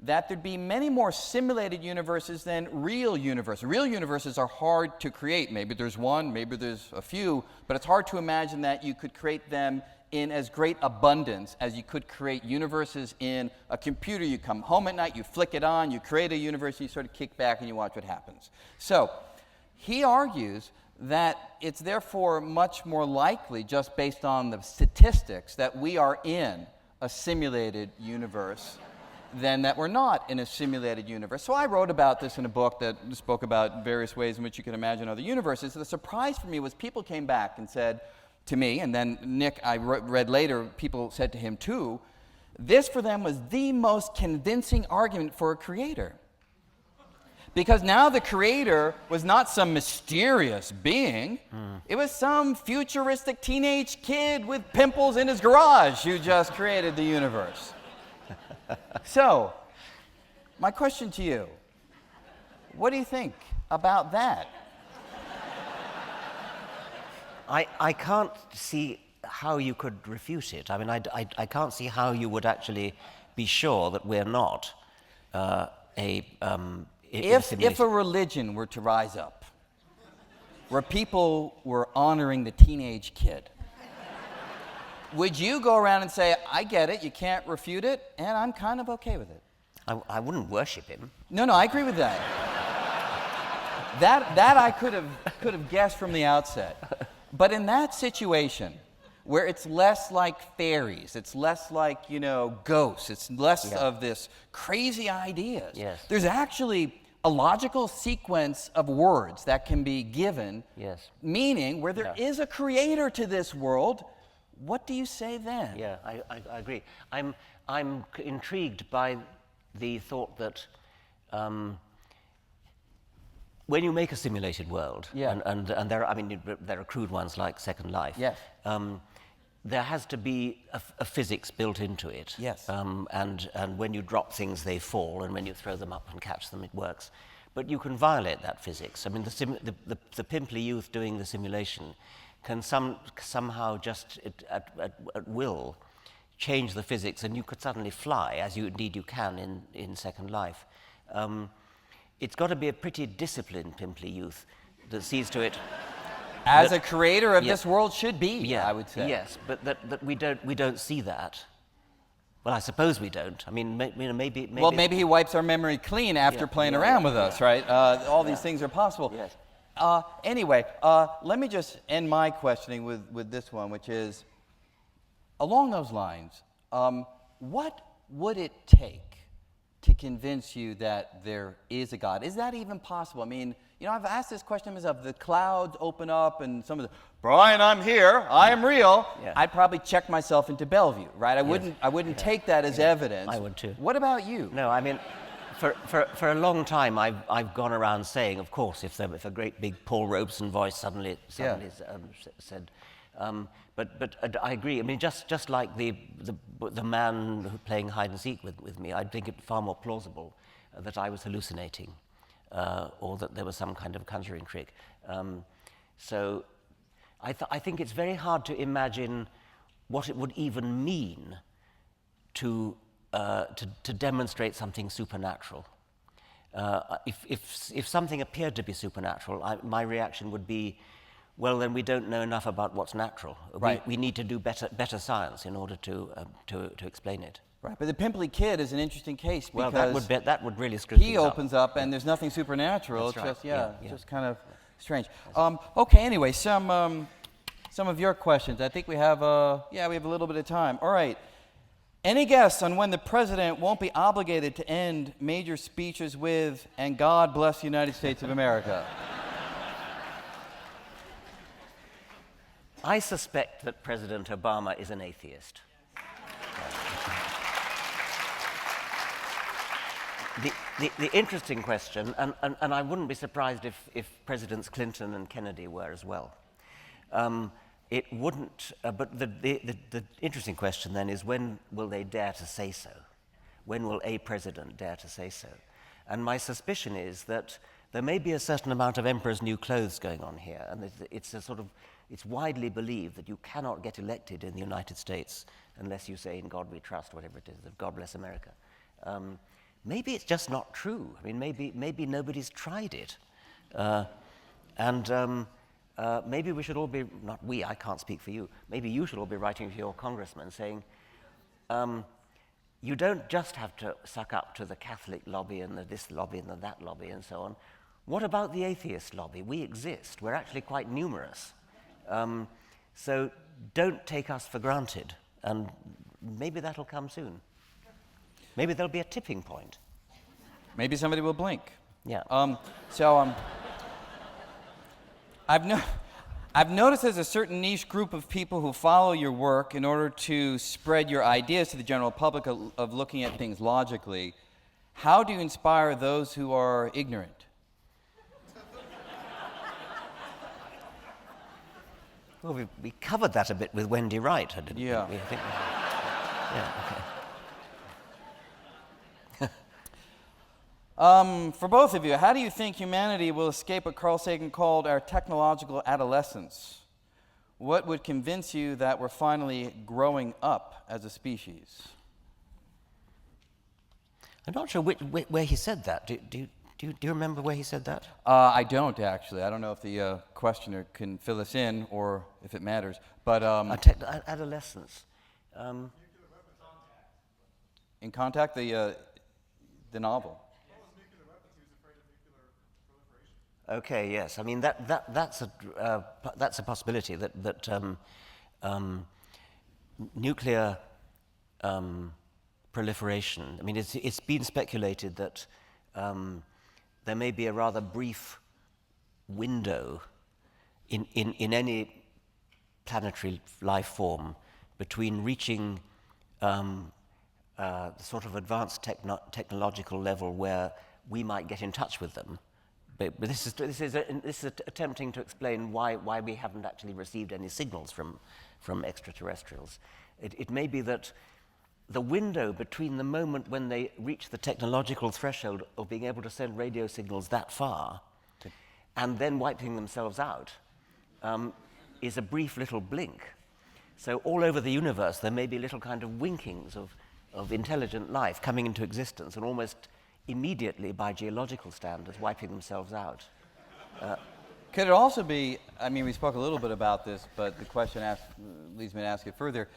that there'd be many more simulated universes than real universes. Real universes are hard to create. Maybe there's one, maybe there's a few, but it's hard to imagine that you could create them in as great abundance as you could create universes in a computer. You come home at night, you flick it on, you create a universe, and you sort of kick back and you watch what happens. So he argues that it's therefore much more likely, just based on the statistics, that we are in a simulated universe than that we're not in a simulated universe. So I wrote about this in a book that spoke about various ways in which you can imagine other universes. So the surprise for me was people came back and said to me, and then Nick, I read later, people said to him too, this for them was the most convincing argument for a creator. Because now the creator was not some mysterious being. It was some futuristic teenage kid with pimples in his garage who just created the universe. So, my question to you, what do you think about that? I can't see how you could refute it. I mean, I can't see how you would actually be sure that we're not If a religion were to rise up, where people were honoring the teenage kid, would you go around and say, I get it, you can't refute it, and I'm kind of okay with it? I wouldn't worship him. No, I agree with that. that I could have guessed from the outset. But in that situation, where it's less like fairies, it's less like, ghosts, it's less of this crazy ideas. Yes. There's actually a logical sequence of words that can be given, meaning where there is a creator to this world. What do you say then? Yeah, I agree. I'm intrigued by the thought that when you make a simulated world, and there are crude ones like Second Life. Yes. There has to be a physics built into it. Yes. And when you drop things, they fall, and when you throw them up and catch them, it works. But you can violate that physics. I mean, the pimply youth doing the simulation can somehow just at will change the physics, and you could suddenly fly, as you can in Second Life. It's got to be a pretty disciplined pimply youth that sees to it. As a creator of this world should be, I would say. Yes, but that we don't see that. Well, I suppose we don't. I mean, maybe. Well, maybe he wipes our memory clean after playing around with us, right? All these things are possible. Yes. Anyway, let me just end my questioning with this one, which is, along those lines, what would it take to convince you that there is a God? Is that even possible? I mean, I've asked this question of the clouds open up and some of the, Brian, I'm here, I am real. Yeah. I'd probably check myself into Bellevue, right? I wouldn't take that as evidence. I would too. What about you? No, I mean, for a long time, I've gone around saying, of course, if a great big Paul Robeson voice suddenly said, but I agree. I mean, just like the man playing hide and seek with me, I'd think it far more plausible that I was hallucinating, or that there was some kind of conjuring trick. So I think it's very hard to imagine what it would even mean to demonstrate something supernatural. If something appeared to be supernatural, my reaction would be, well, then we don't know enough about what's natural. Right. We need to do better science in order to explain it. Right, but the pimply kid is an interesting case because that would really screw things up. He opens up and there's nothing supernatural. That's it's right. just just kind of strange. Okay, anyway, some of your questions. I think we have we have a little bit of time. All right. Any guess on when the president won't be obligated to end major speeches with, and God bless the United States of America? I suspect that President Obama is an atheist. The interesting question, and I wouldn't be surprised if Presidents Clinton and Kennedy were as well. It wouldn't, but the interesting question then is, when will they dare to say so? When will a president dare to say so? And my suspicion is that there may be a certain amount of emperor's new clothes going on here, and it's widely believed that you cannot get elected in the United States unless you say, "In God we trust," whatever it is, that God bless America. Maybe it's just not true. I mean, maybe nobody's tried it. Maybe we should all be, not we, I can't speak for you, maybe you should all be writing to your congressman saying, you don't just have to suck up to the Catholic lobby and this lobby and that lobby and so on. What about the atheist lobby? We exist. We're actually quite numerous. So don't take us for granted. And maybe that'll come soon. Maybe there'll be a tipping point. Maybe somebody will blink. Yeah. I've noticed there's a certain niche group of people who follow your work in order to spread your ideas to the general public of looking at things logically. How do you inspire those who are ignorant? Well, we covered that a bit with Wendy Wright, didn't we? Yeah. Yeah, okay. For both of you, how do you think humanity will escape what Carl Sagan called our technological adolescence? what would convince you that we're finally growing up as a species? I'm not sure where he said that. Do you remember where he said that? I don't, actually. I don't know if the questioner can fill us in or if it matters. But Adolescence. In Contact, the novel. Okay, yes. I mean that's a possibility that nuclear proliferation. I mean, it's been speculated that there may be a rather brief window in any planetary life form between reaching the sort of advanced technological level where we might get in touch with them. But this is attempting to explain why we haven't actually received any signals from extraterrestrials. It may be that the window between the moment when they reach the technological threshold of being able to send radio signals that far and then wiping themselves out is a brief little blink. So all over the universe there may be little kind of winkings of intelligent life coming into existence and almost immediately, by geological standards, wiping themselves out. Could it also be, I mean, we spoke a little bit about this, but the question leads me to ask it further.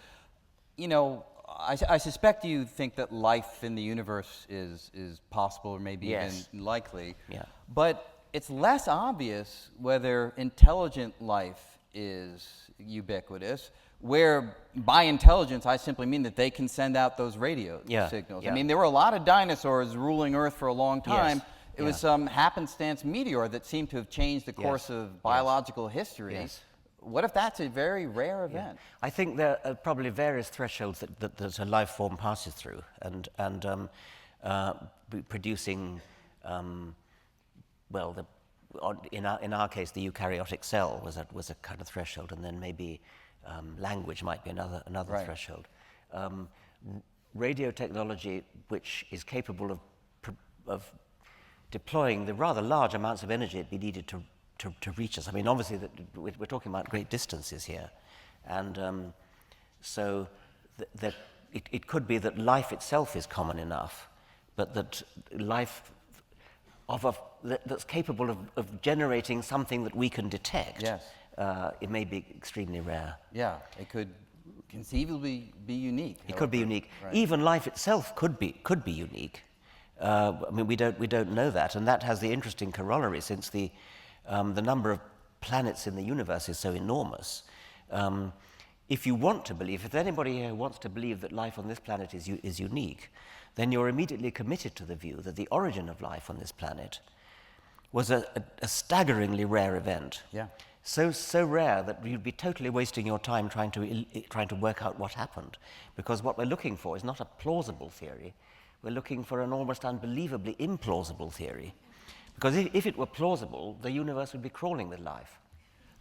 You know, I suspect you think that life in the universe is possible or maybe Yes. even likely. Yeah. But it's less obvious whether intelligent life is ubiquitous, where by intelligence I simply mean that they can send out those radio signals. Yeah. I mean, there were a lot of dinosaurs ruling Earth for a long time. Yes. It was some happenstance meteor that seemed to have changed the course of biological history. Yes. What if that's a very rare event? I think there are probably various thresholds that a life form passes through, and producing, in our case, the eukaryotic cell was a kind of threshold, and then maybe language might be another Right. threshold. Radio technology, which is capable of deploying the rather large amounts of energy it'd be needed to reach us. I mean, obviously, we're talking about great distances here, and so that it could be that life itself is common enough, but that life that's capable of generating something that we can detect. Yes. It may be extremely rare. Yeah, it could conceivably be unique. It could be unique. Right. Even life itself could be unique. I mean, we don't know that, and that has the interesting corollary, since the number of planets in the universe is so enormous. If you want to believe, if anybody here wants to believe that life on this planet is unique, then you're immediately committed to the view that the origin of life on this planet was a staggeringly rare event. Yeah. So rare that you'd be totally wasting your time trying to work out what happened, because what we're looking for is not a plausible theory. We're looking for an almost unbelievably implausible theory, because if it were plausible, the universe would be crawling with life.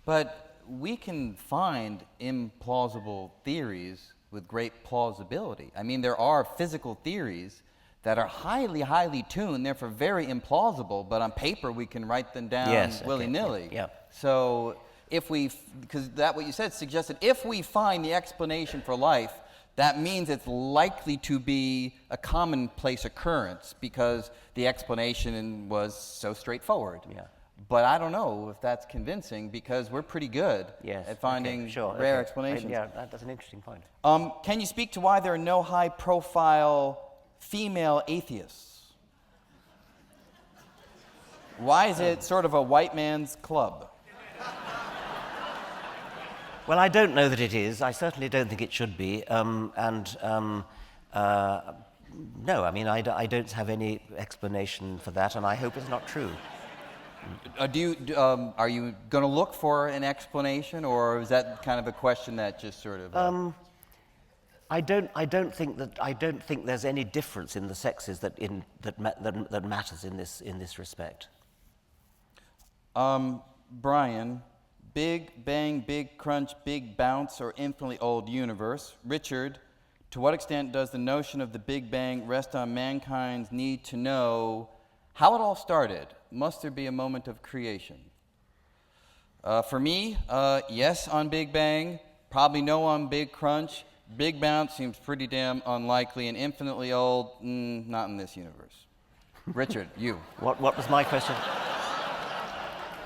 But we can find implausible theories with great plausibility. I mean, there are physical theories that are highly, highly tuned, therefore very implausible, but on paper we can write them down willy-nilly. Okay. Yeah. So because what you said suggested, if we find the explanation for life, that means it's likely to be a commonplace occurrence because the explanation was so straightforward. Yeah. But I don't know if that's convincing, because we're pretty good at finding rare explanations. That's an interesting point. Can you speak to why there are no high-profile female atheists? Why is it sort of a white man's club? Well, I don't know that it is. I certainly don't think it should be. No, I mean, I don't have any explanation for that, and I hope it's not true. Are you going to look for an explanation, or is that kind of a question that just sort of? I don't think there's any difference in the sexes that matters in this respect. Brian, Big Bang, Big Crunch, Big Bounce, or infinitely old universe? Richard, to what extent does the notion of the Big Bang rest on mankind's need to know how it all started? Must there be a moment of creation? For me, yes on Big Bang, probably no on Big Crunch. Big Bounce seems pretty damn unlikely, and infinitely old, not in this universe. Richard, you. What was my question?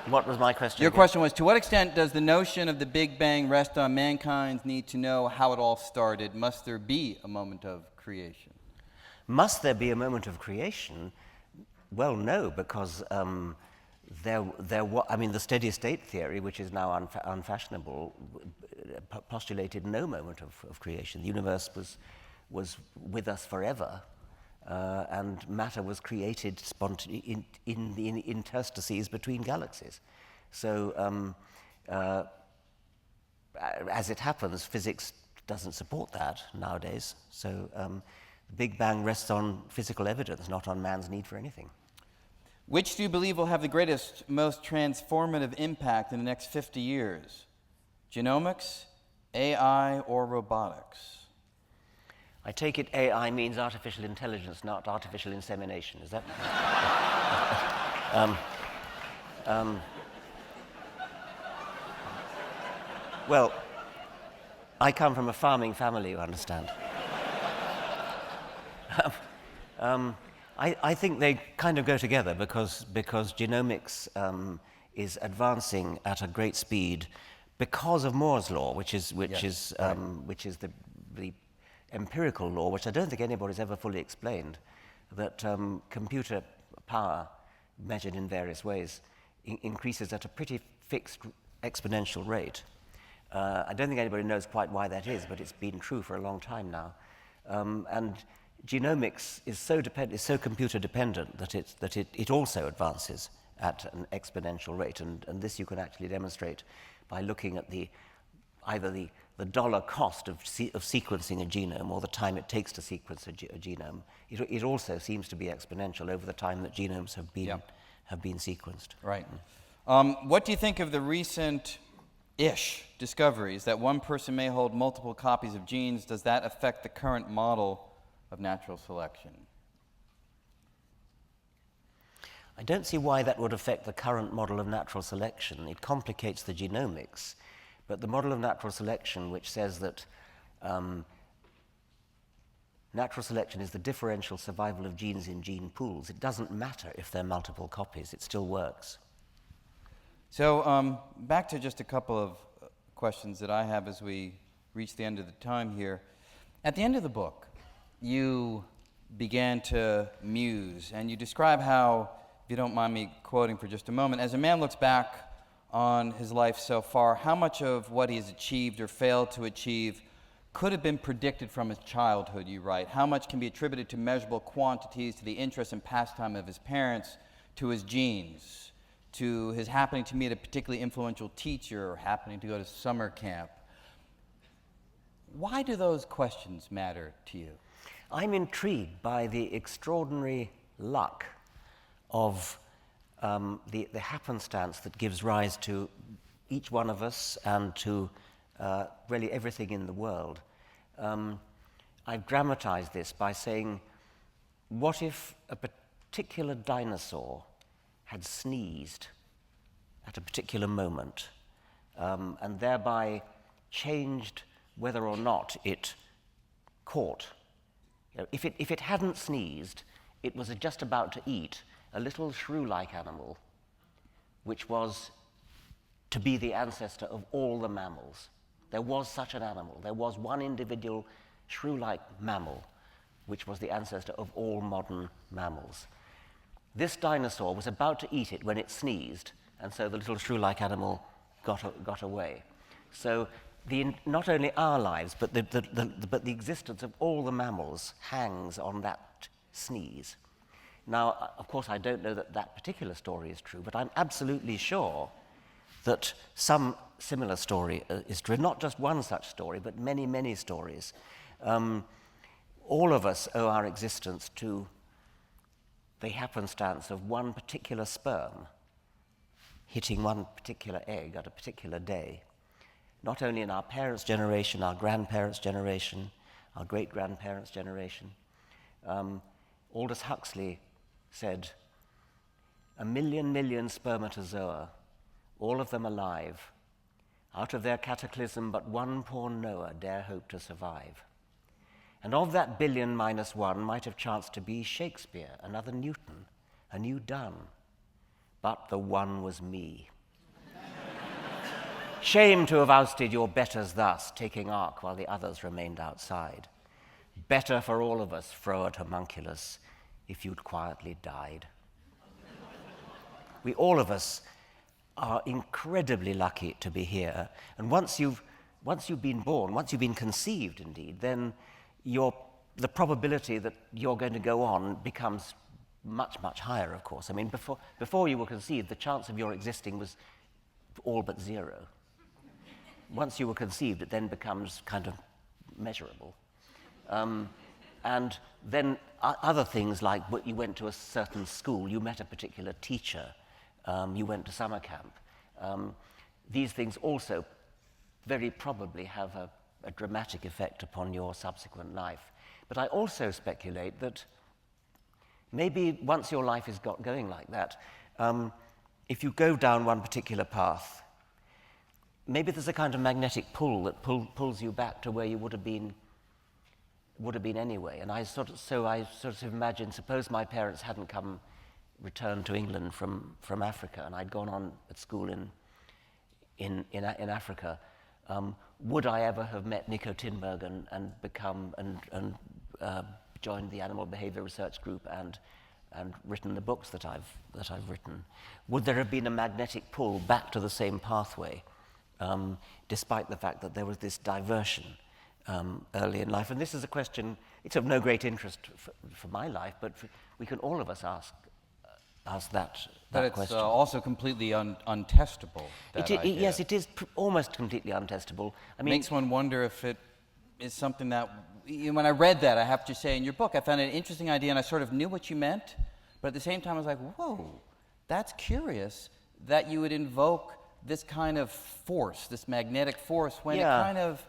What was my question? Your again? question was, to what extent does the notion of the Big Bang rest on mankind's need to know how it all started? Must there be a moment of creation? Must there be a moment of creation? Well, no, because the steady state theory, which is now unfashionable, postulated no moment of creation. The universe was with us forever, and matter was created in the interstices between galaxies. So, as it happens, physics doesn't support that nowadays. So, the Big Bang rests on physical evidence, not on man's need for anything. Which do you believe will have the greatest, most transformative impact in the next 50 years? Genomics, AI, or robotics? I take it AI means artificial intelligence, not artificial insemination. Is that? Well, I come from a farming family, you understand. I think they kind of go together because genomics is advancing at a great speed because of Moore's law, which is the empirical law, which I don't think anybody's ever fully explained, that computer power measured in various ways increases at a pretty fixed exponential rate. I don't think anybody knows quite why that is, but it's been true for a long time now. And genomics is so computer dependent that it also advances at an exponential rate, and this you can actually demonstrate by looking at either the dollar cost of sequencing a genome or the time it takes to sequence a genome. It also seems to be exponential over the time that genomes have been sequenced. Right. What do you think of the recent-ish discoveries that one person may hold multiple copies of genes? Does that affect the current model of natural selection? I don't see why that would affect the current model of natural selection. It complicates the genomics, but the model of natural selection, which says that natural selection is the differential survival of genes in gene pools, it doesn't matter if they're multiple copies, it still works. So back to just a couple of questions that I have as we reach the end of the time here. At the end of the book, you began to muse, and you describe how, if you don't mind me quoting for just a moment, as a man looks back on his life so far, how much of what he has achieved or failed to achieve could have been predicted from his childhood, you write? How much can be attributed to measurable quantities, to the interest and pastime of his parents, to his genes, to his happening to meet a particularly influential teacher or happening to go to summer camp? Why do those questions matter to you? I'm intrigued by the extraordinary luck of the happenstance that gives rise to each one of us and to really everything in the world. I've dramatized this by saying, what if a particular dinosaur had sneezed at a particular moment and thereby changed whether or not it caught? If it hadn't sneezed, it was just about to eat a little shrew-like animal, which was to be the ancestor of all the mammals. There was such an animal. There was one individual shrew-like mammal, which was the ancestor of all modern mammals. This dinosaur was about to eat it when it sneezed, and so the little shrew-like animal got away. So not only our lives, but the existence of all the mammals hangs on that sneeze. Now, of course, I don't know that that particular story is true, but I'm absolutely sure that some similar story is true. Not just one such story, but many, many stories. All of us owe our existence to the happenstance of one particular sperm hitting one particular egg at a particular day. Not only in our parents' generation, our grandparents' generation, our great-grandparents' generation. Aldous Huxley said, 1,000,000 spermatozoa all of them alive. Out of their cataclysm, but one poor Noah dare hope to survive. And of that billion minus one might have chanced to be Shakespeare, another Newton, a new Donne. But the one was me. Shame to have ousted your betters thus, taking ark while the others remained outside. Better for all of us, froward homunculus, if you'd quietly died. We all of us are incredibly lucky to be here. And once you've been born, once you've been conceived indeed, then the probability that you're going to go on becomes much, much higher, of course. I mean, before you were conceived, the chance of your existing was all but zero. Once you were conceived, it then becomes kind of measurable. And then other things like you went to a certain school, you met a particular teacher, you went to summer camp. These things also very probably have a dramatic effect upon your subsequent life. But I also speculate that maybe once your life is going like that, if you go down one particular path, maybe there's a kind of magnetic pull that pulls you back to where you would have been anyway. And I sort of imagine, suppose my parents hadn't returned to England from Africa, and I'd gone on at school in Africa. Would I ever have met Nico Tinberg and joined the Animal Behavior Research Group and written the books that I've written? Would there have been a magnetic pull back to the same pathway, despite the fact that there was this diversion early in life? And this is a question, it's of no great interest for my life, but we can all of us ask that but question. It's also completely untestable. Yes, it is almost completely untestable. I mean, makes one wonder if it is something that, when I read that, I have to say, in your book, I found it an interesting idea, and I sort of knew what you meant, but at the same time I was like, whoa, that's curious that you would invoke this kind of force, this magnetic force, when it kind of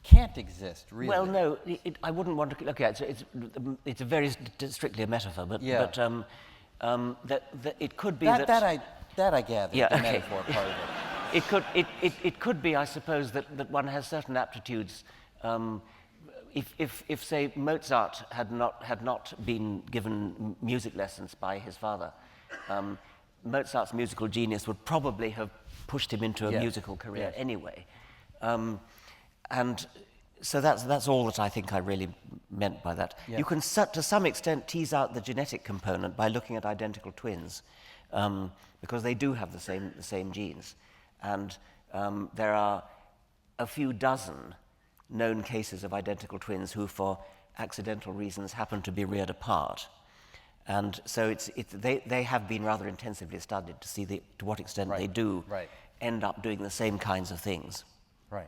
can't exist, really. Well, no, I wouldn't want to. Okay, it's a very strictly a metaphor, but that it could be that I gather. Yeah, the okay. metaphor part of it. It could be, I suppose, that one has certain aptitudes. If say Mozart had not been given music lessons by his father, Mozart's musical genius would probably have pushed him into a musical career anyway. And so that's all that I think I really meant by that. Yeah. You can, to some extent, tease out the genetic component by looking at identical twins, because they do have the same genes. And there are a few dozen known cases of identical twins who, for accidental reasons, happen to be reared apart. And so they have been rather intensively studied to see to what extent they do end up doing the same kinds of things. Right.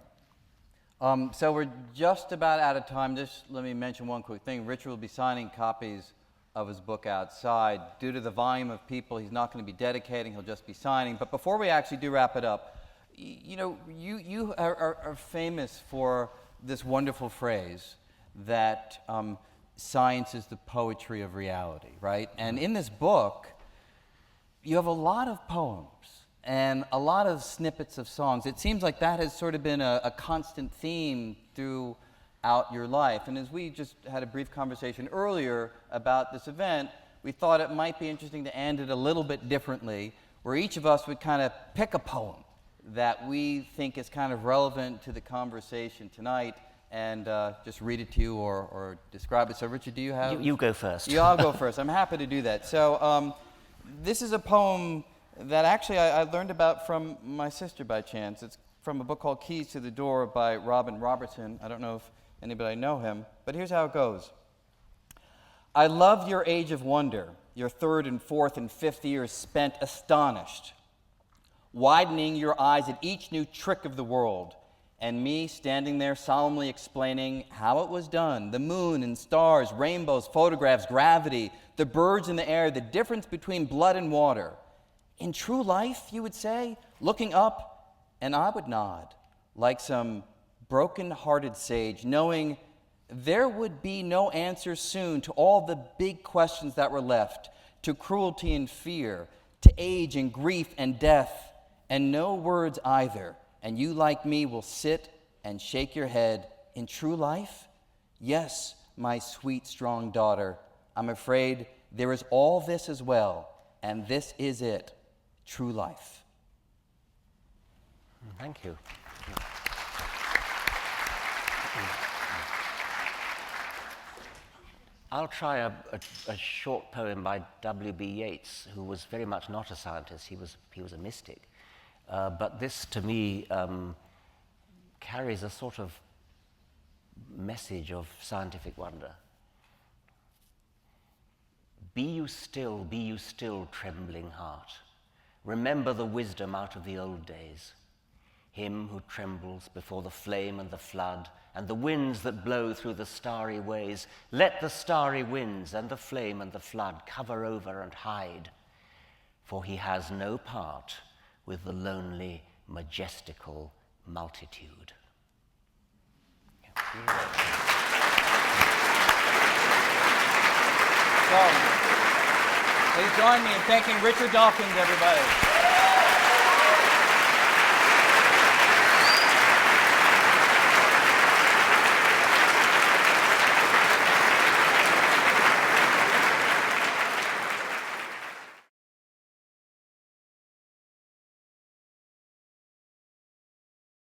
So we're just about out of time. Just let me mention one quick thing. Richard will be signing copies of his book outside. Due to the volume of people he's not going to be dedicating, he'll just be signing. But before we actually do wrap it up, you are famous for this wonderful phrase that science is the poetry of reality, right? And in this book, you have a lot of poems and a lot of snippets of songs. It seems like that has sort of been a constant theme throughout your life. And as we just had a brief conversation earlier about this event, we thought it might be interesting to end it a little bit differently, where each of us would kind of pick a poem that we think is kind of relevant to the conversation tonight and just read it to you or describe it. So Richard, do you have... You go first. Yeah, I'll go first. I'm happy to do that. So this is a poem that actually I learned about from my sister by chance. It's from a book called Keys to the Door by Robin Robertson. I don't know if anybody know him, but here's how it goes. I love your age of wonder, your third and fourth and fifth years spent astonished, widening your eyes at each new trick of the world, and me standing there solemnly explaining how it was done, the moon and stars, rainbows, photographs, gravity, the birds in the air, the difference between blood and water. In true life, you would say, looking up, and I would nod, like some broken-hearted sage, knowing there would be no answer soon to all the big questions that were left, to cruelty and fear, to age and grief and death, and no words either, and you like me will sit and shake your head. In true life? Yes, my sweet, strong daughter, I'm afraid there is all this as well, and this is it, true life. Thank you. I'll try a short poem by W.B. Yeats, who was very much not a scientist. He was a mystic. But this, to me, carries a sort of message of scientific wonder. Be you still, trembling heart. Remember the wisdom out of the old days. Him who trembles before the flame and the flood, and the winds that blow through the starry ways. Let the starry winds and the flame and the flood cover over and hide, for he has no part with the lonely, majestical multitude. So, please join me in thanking Richard Dawkins, everybody.